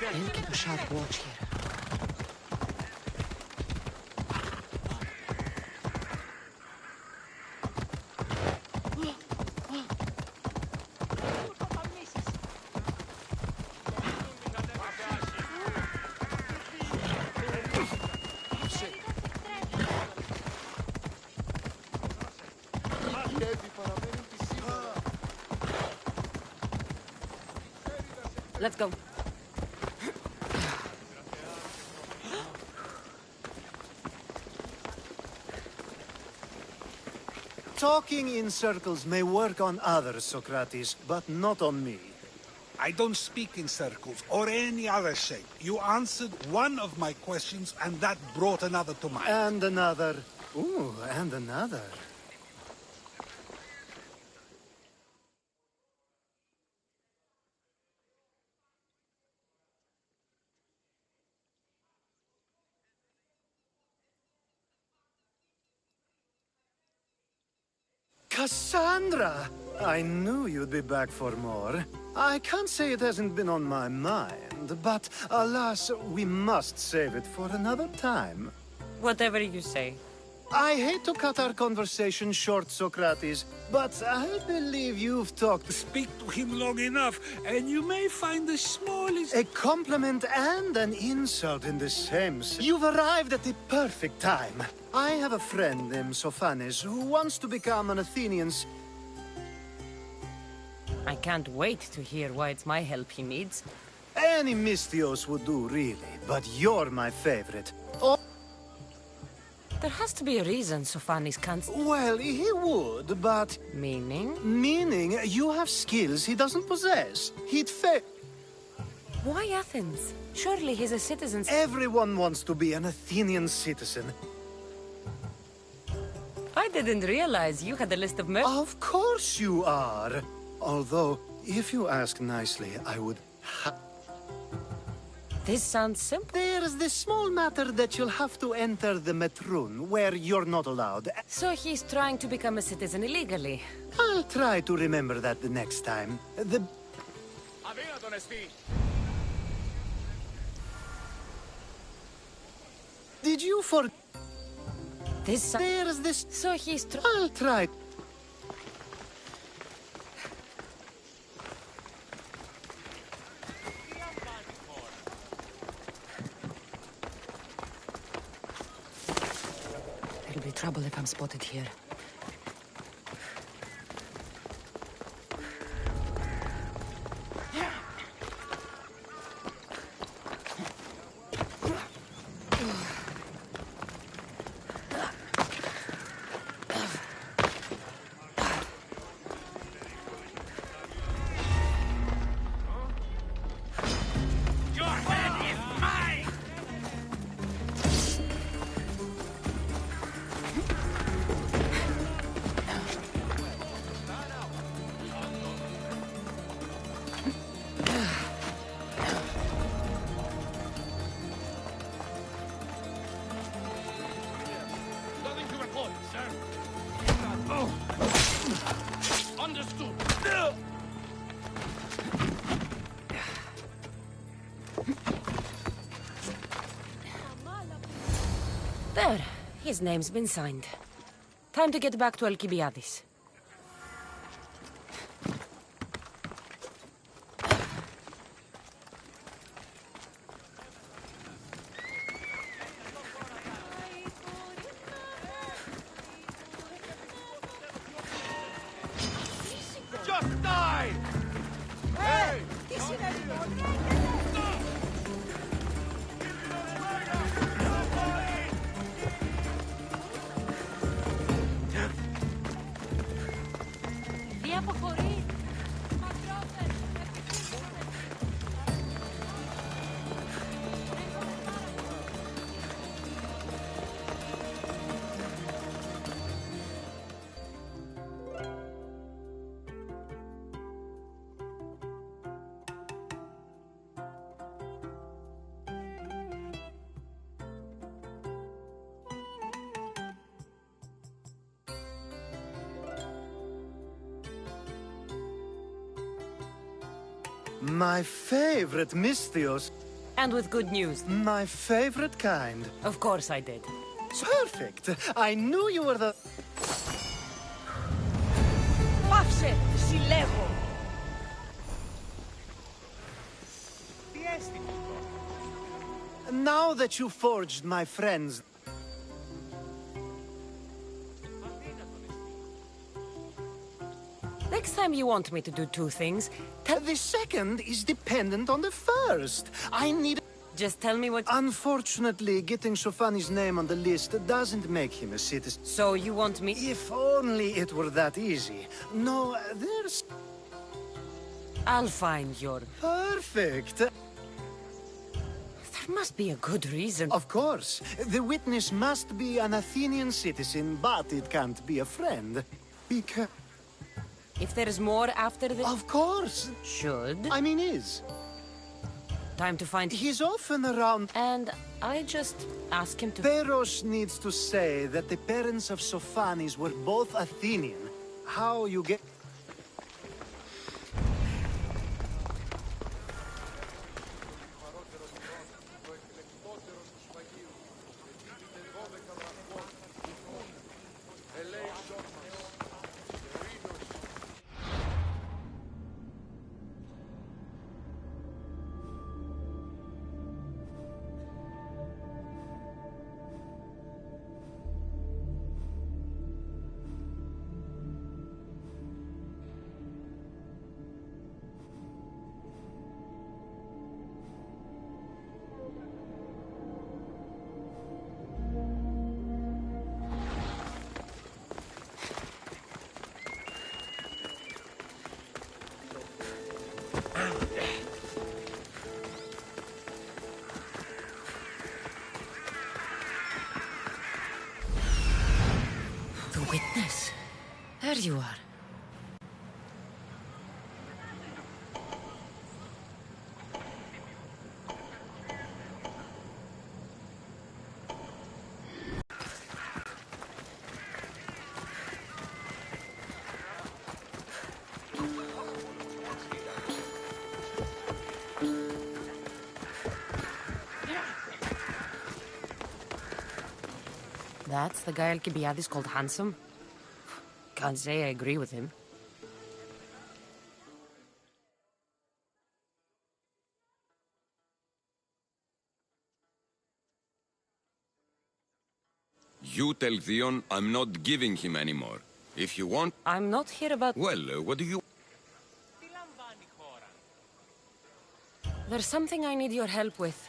I'll keep a sharp watch here. Let's go. Talking in circles may work on others, Socrates, but not on me. I don't speak in circles or any other shape. You answered one of my questions, and that brought another to mind. And another. Ooh, and another. Cassandra! I knew you'd be back for more. I can't say it hasn't been on my mind, but alas, we must save it for another time. Whatever you say. I hate to cut our conversation short, Socrates, but I believe you've talked... Speak to him long enough, and you may find the smallest... A compliment and an insult in the same... You've arrived at the perfect time. I have a friend named Sophanes who wants to become an Athenian... I can't wait to hear why it's my help he needs. Any Mystios would do, really, but you're my favorite. Oh. There has to be a reason Sophanes can't... Well, he would, but... Meaning? Meaning you have skills he doesn't possess. He'd fail... Why Athens? Surely he's a citizen... Everyone wants to be an Athenian citizen. I didn't realize you had a list of Of course you are. Although, if you ask nicely, I would... This sounds simple. There's this small matter that you'll have to enter the Metroon, where you're not allowed. So he's trying to become a citizen illegally. I'll try to remember that the next time. Did you for... There's this... So he's... I'll try... There'll be trouble if I'm spotted here. There. His name's been signed. Time to get back to Alcibiades. Just die! Hey! My favorite Mystios. And with good news. My favorite kind. Of course I did. Perfect. I knew you were the... Πάψε! Συλλέγω! Now that you forged my friends... Next time you want me to do two things, the second is dependent on the first. I need... Just tell me what... Unfortunately, getting Sophanes' name on the list doesn't make him a citizen. So you want me... If only it were that easy. No, there's... I'll find your... Perfect. There must be a good reason. Of course. The witness must be an Athenian citizen, but it can't be a friend. Because... If there's more after this... Of course. Should? I mean, is. Time to find... He's often around... And I just ask him to... Peros needs to say that the parents of Sophanes were both Athenian. How you get... Witness. There you are. That's the guy Alcibiades called handsome? Can't say I agree with him. You tell Theon I'm not giving him anymore. If you want... I'm not here about... Well, what do you... There's something I need your help with.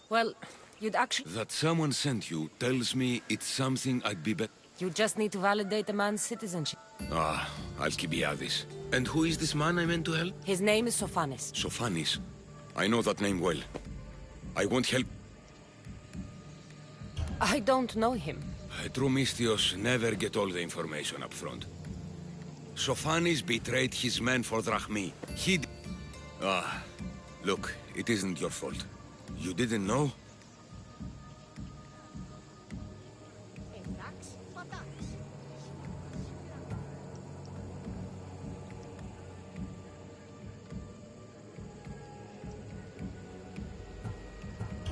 Well, you'd actually... That someone sent you tells me it's something I'd be better... You just need to validate a man's citizenship. Ah, Alcibiades. And who is this man I meant to help? His name is Sophanis. Sophanis. I know that name well. I won't help... I don't know him. True Misthios never get all the information up front. Sophanis betrayed his men for Drachmi. He... Ah, look, it isn't your fault. You didn't know?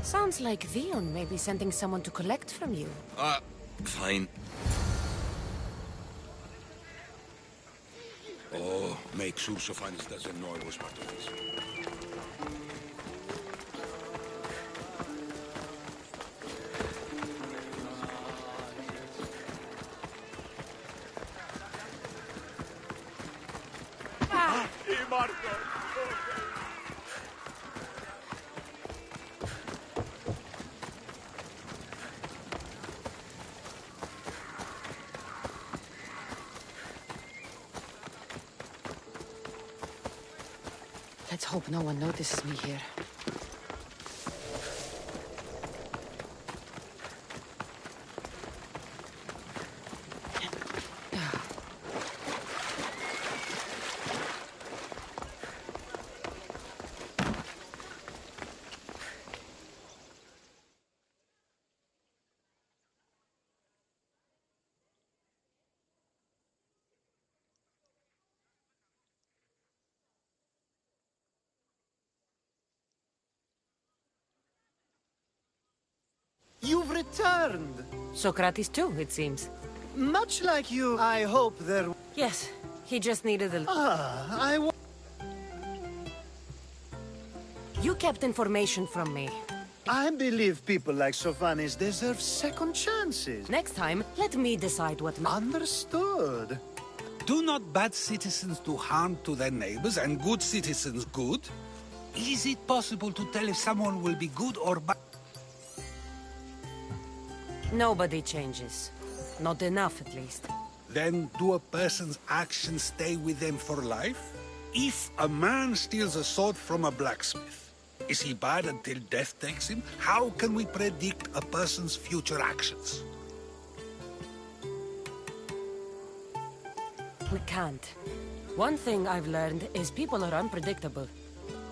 Sounds like Theon may be sending someone to collect from you. Fine. Oh, make sure Sophanis doesn't know I was part of this. Let's hope no one notices me here. You've returned! Socrates too, it seems. Much like you, I hope there... Yes, he just needed a... You kept information from me. I believe people like Sophanis deserve second chances. Next time, let me decide what... Understood. Do not bad citizens do harm to their neighbors and good citizens good? Is it possible to tell if someone will be good or bad? Nobody changes. Not enough, at least. Then do a person's actions stay with them for life? If a man steals a sword from a blacksmith, is he bad until death takes him? How can we predict a person's future actions? We can't. One thing I've learned is people are unpredictable.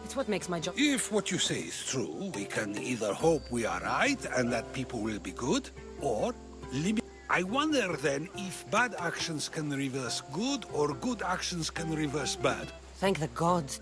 It's what makes my job... If what you say is true, we can either hope we are right and that people will be good, or limit... I wonder then if bad actions can reverse good, or good actions can reverse bad. Thank the gods.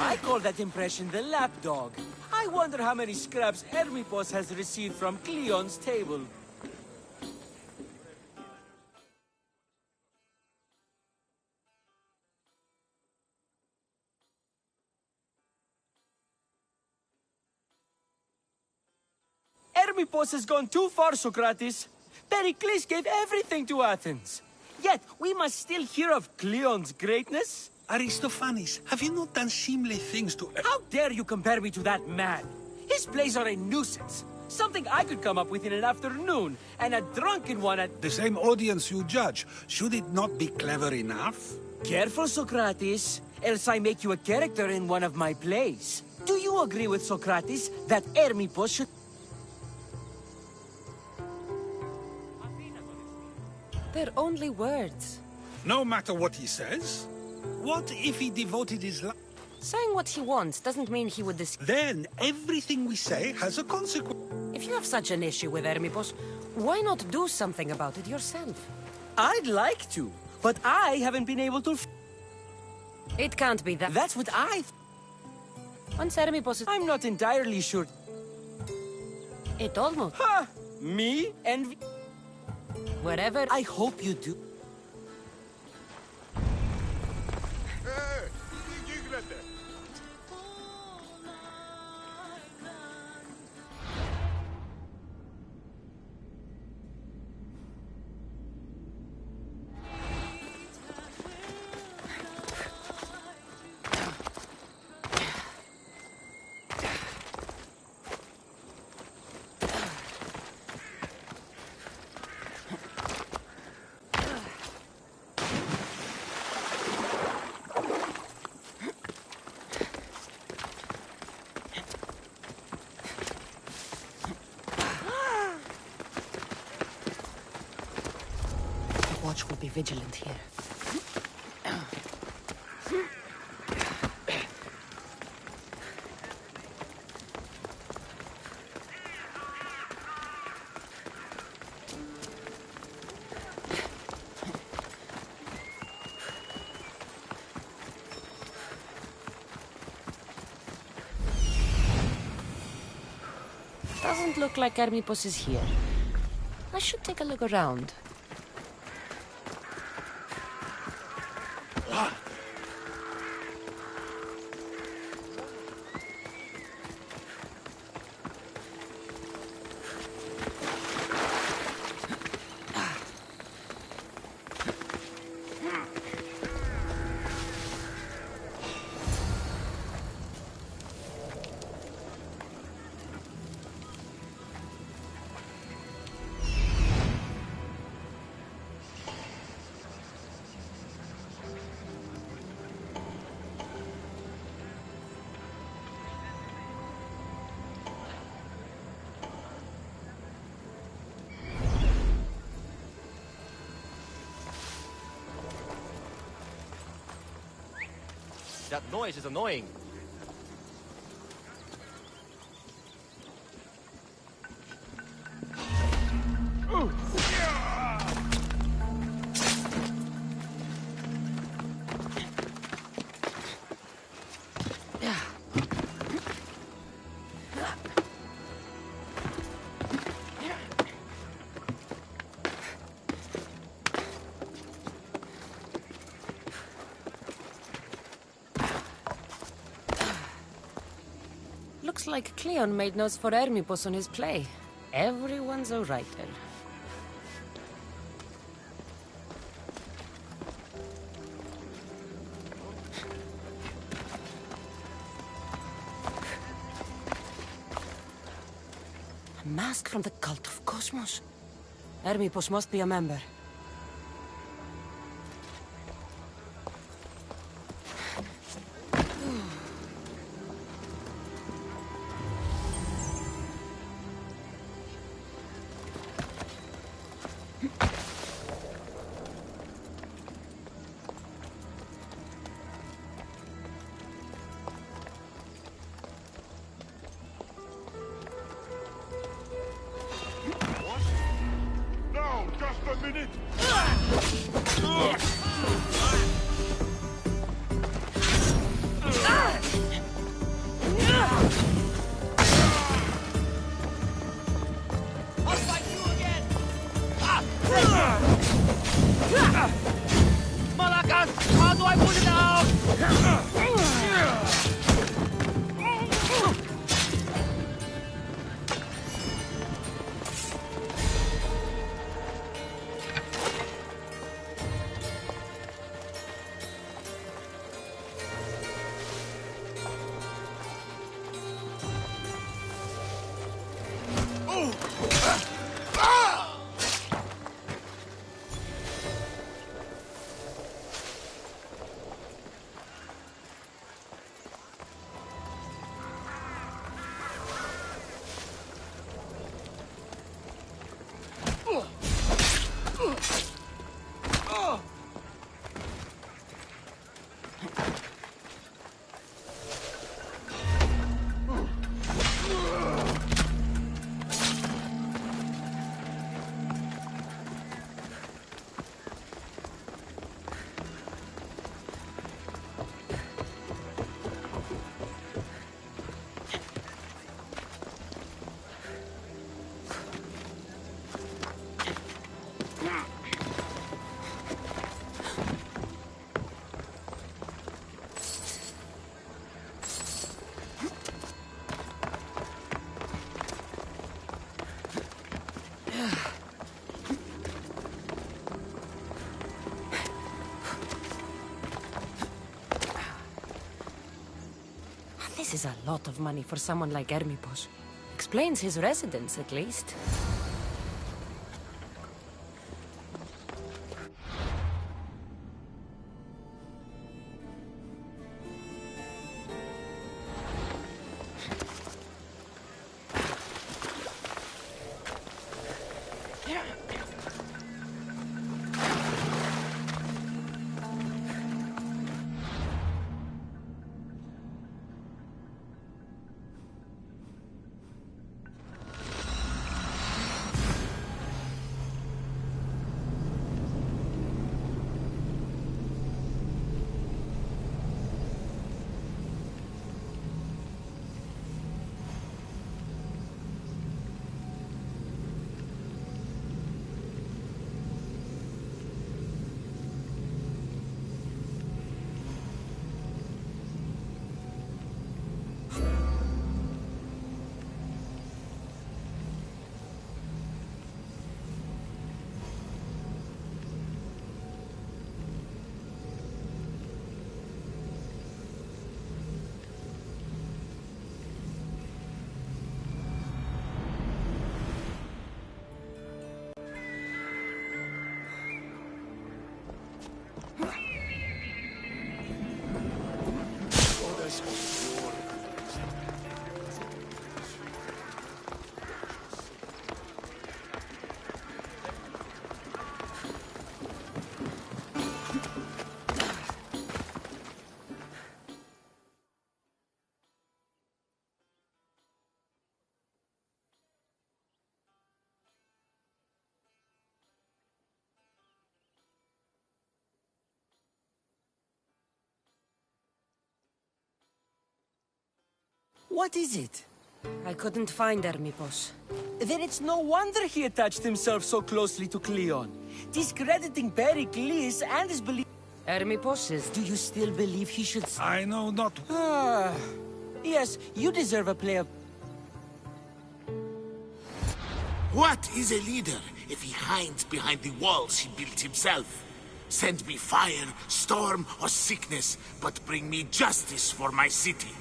I call that impression the lapdog. I wonder how many scraps Hermipos has received from Cleon's table. Hermipos has gone too far, Socrates. Pericles gave everything to Athens. Yet, we must still hear of Cleon's greatness. Aristophanes, have you not done seemly things to... How dare you compare me to that man? His plays are a nuisance. Something I could come up with in an afternoon, and a drunken one at... The same audience you judge. Should it not be clever enough? Careful, Socrates, else I make you a character in one of my plays. Do you agree with Socrates that Hermipos should... They're only words. No matter what he says. What if he devoted his life? Saying what he wants doesn't mean he would Then everything we say has a consequence. If you have such an issue with Hermipos, why not do something about it yourself? I'd like to, but I haven't been able to... It can't be that. That's what I... Once Hermipos is... I'm not entirely sure. It almost... Ha! Me and... Whatever. I hope you do. Watch will be vigilant here. Doesn't look like Hermipos is here. I should take a look around. That noise is annoying. Looks like Cleon made notes for Hermipos on his play. Everyone's a writer. A mask from the cult of Cosmos. Hermipos must be a member. This is a lot of money for someone like Hermipos. Explains his residence, at least. What is it? I couldn't find Hermipos. Then it's no wonder he attached himself so closely to Cleon, discrediting Pericles and his belief. Hermipos says, do you still believe he should... I know not... Yes, you deserve a player. What is a leader if he hides behind the walls he built himself? Send me fire, storm, or sickness, but bring me justice for my city.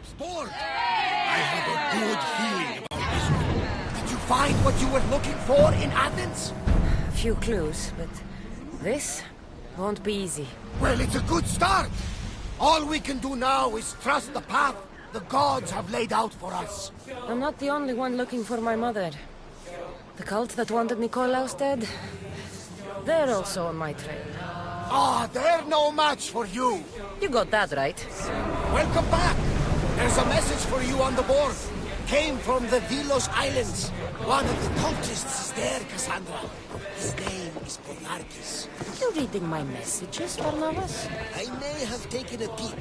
Sport! I have a good feeling about this one. Did you find what you were looking for in Athens? A few clues, but this won't be easy. Well, it's a good start. All we can do now is trust the path the gods have laid out for us. I'm not the only one looking for my mother. The cult that wanted Nikolaus dead, they're also on my trail. Ah, they're no match for you. You got that right. Welcome back. There's a message for you on the board. Came from the Delos Islands. One of the cultists is there, Cassandra. His name is Boyarkis. You reading my messages, Barnabas? I may have taken a peek.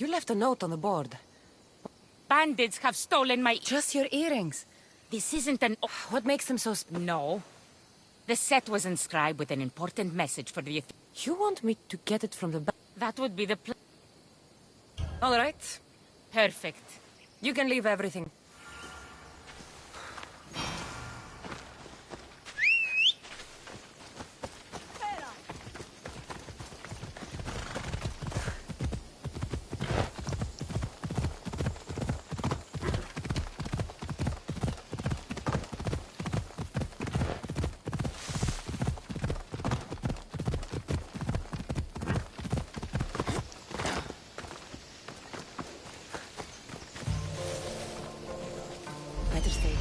You left a note on the board. Bandits have stolen my... Just your earrings. This isn't an... What makes them so... No. The set was inscribed with an important message for the... You want me to get it from the back? That would be the plan. All right. Perfect. You can leave everything. Better stay.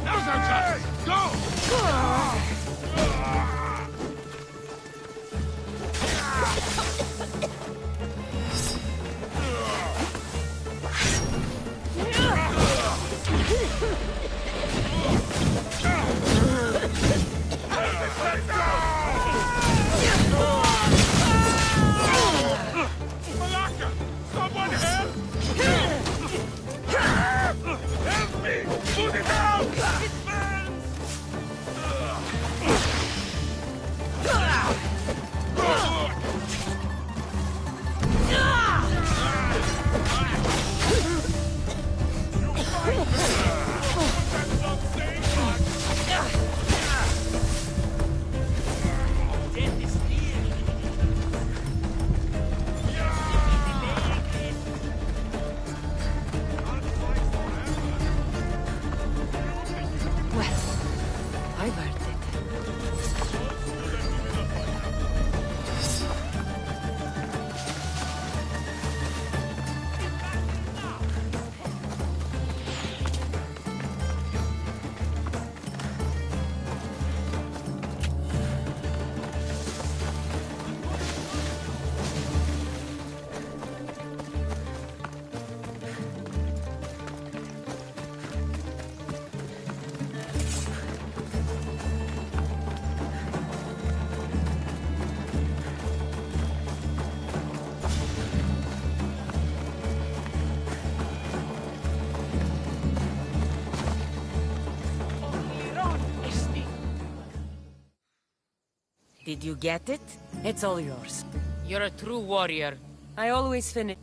Now's our chance! Go! Malaka! Someone help! Help me! Put it out! It burns! I've earned it. Did you get it? It's all yours. You're a true warrior. I always finish.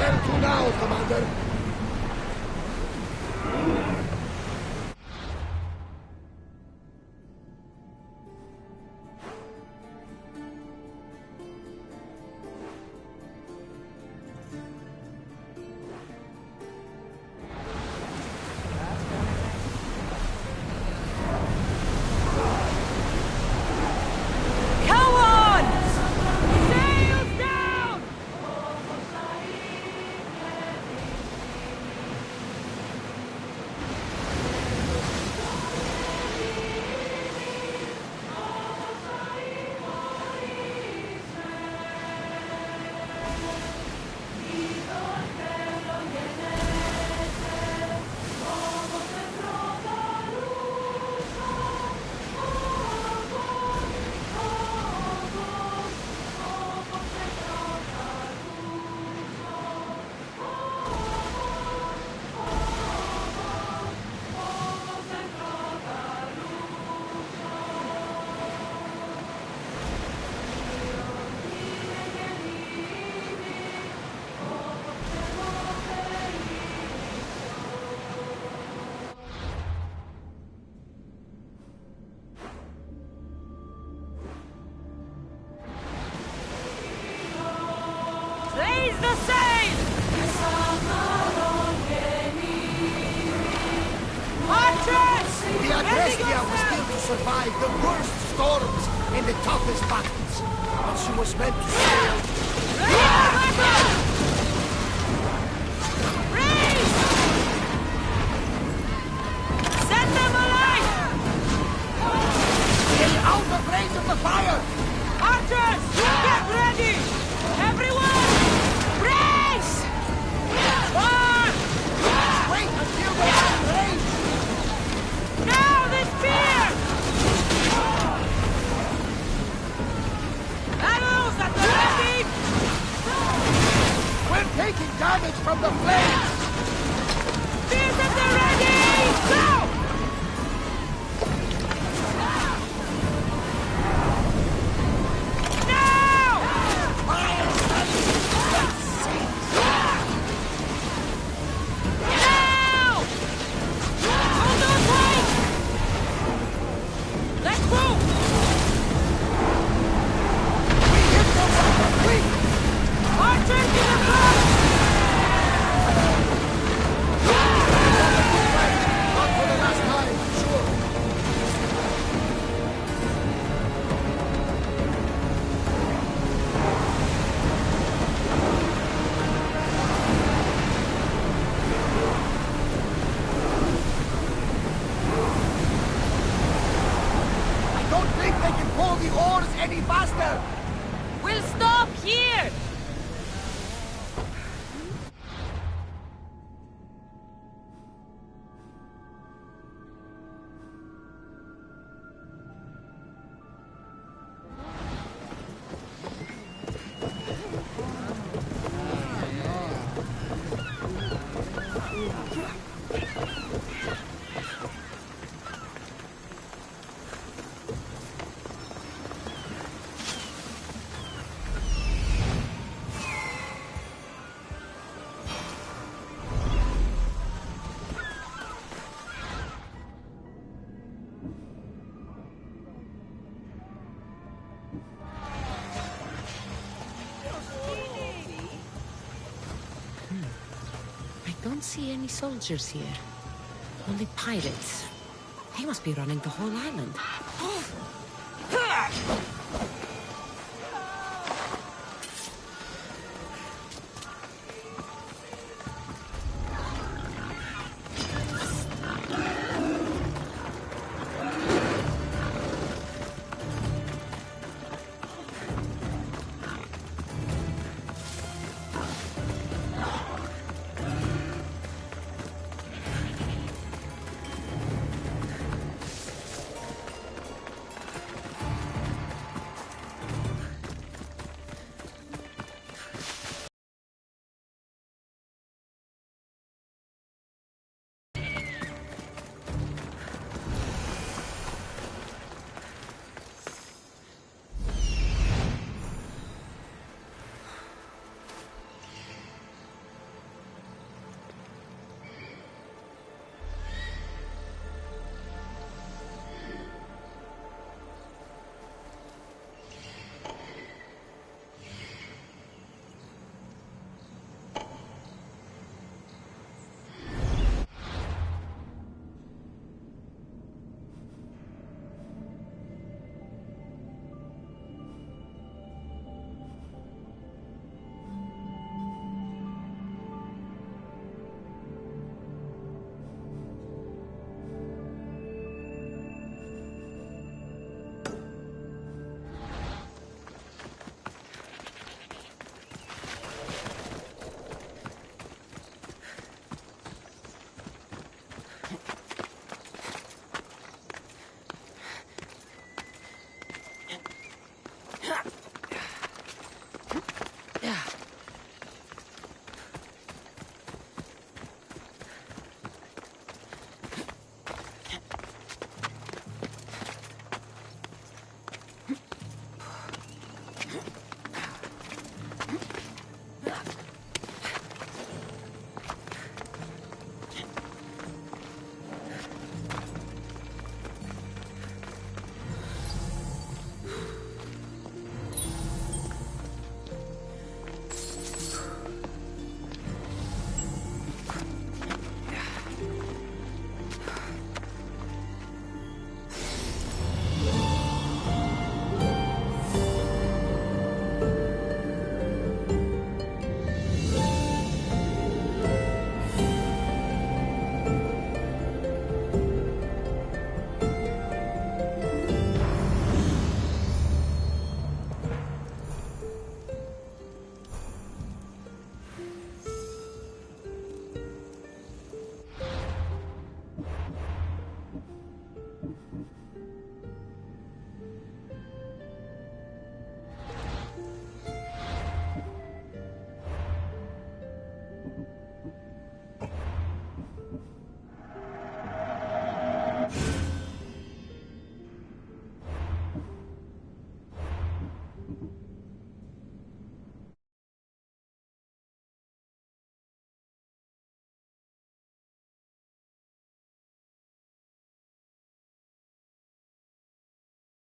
Where to now, Commander? Raise the sail! Archers! The Agrestia was built to survive the worst storms in the toughest battles. But she was meant to sail. Raise! Set them alight! Stay out of range of the fire! Archers! Get ready! Everyone! Brace! One! Wait until they are in range! Now the spear! Arrows at the ready! We're taking damage from the flames! Spears at the ready! Go! Any faster! We'll stop here! I don't see any soldiers here. Only pirates. They must be running the whole island.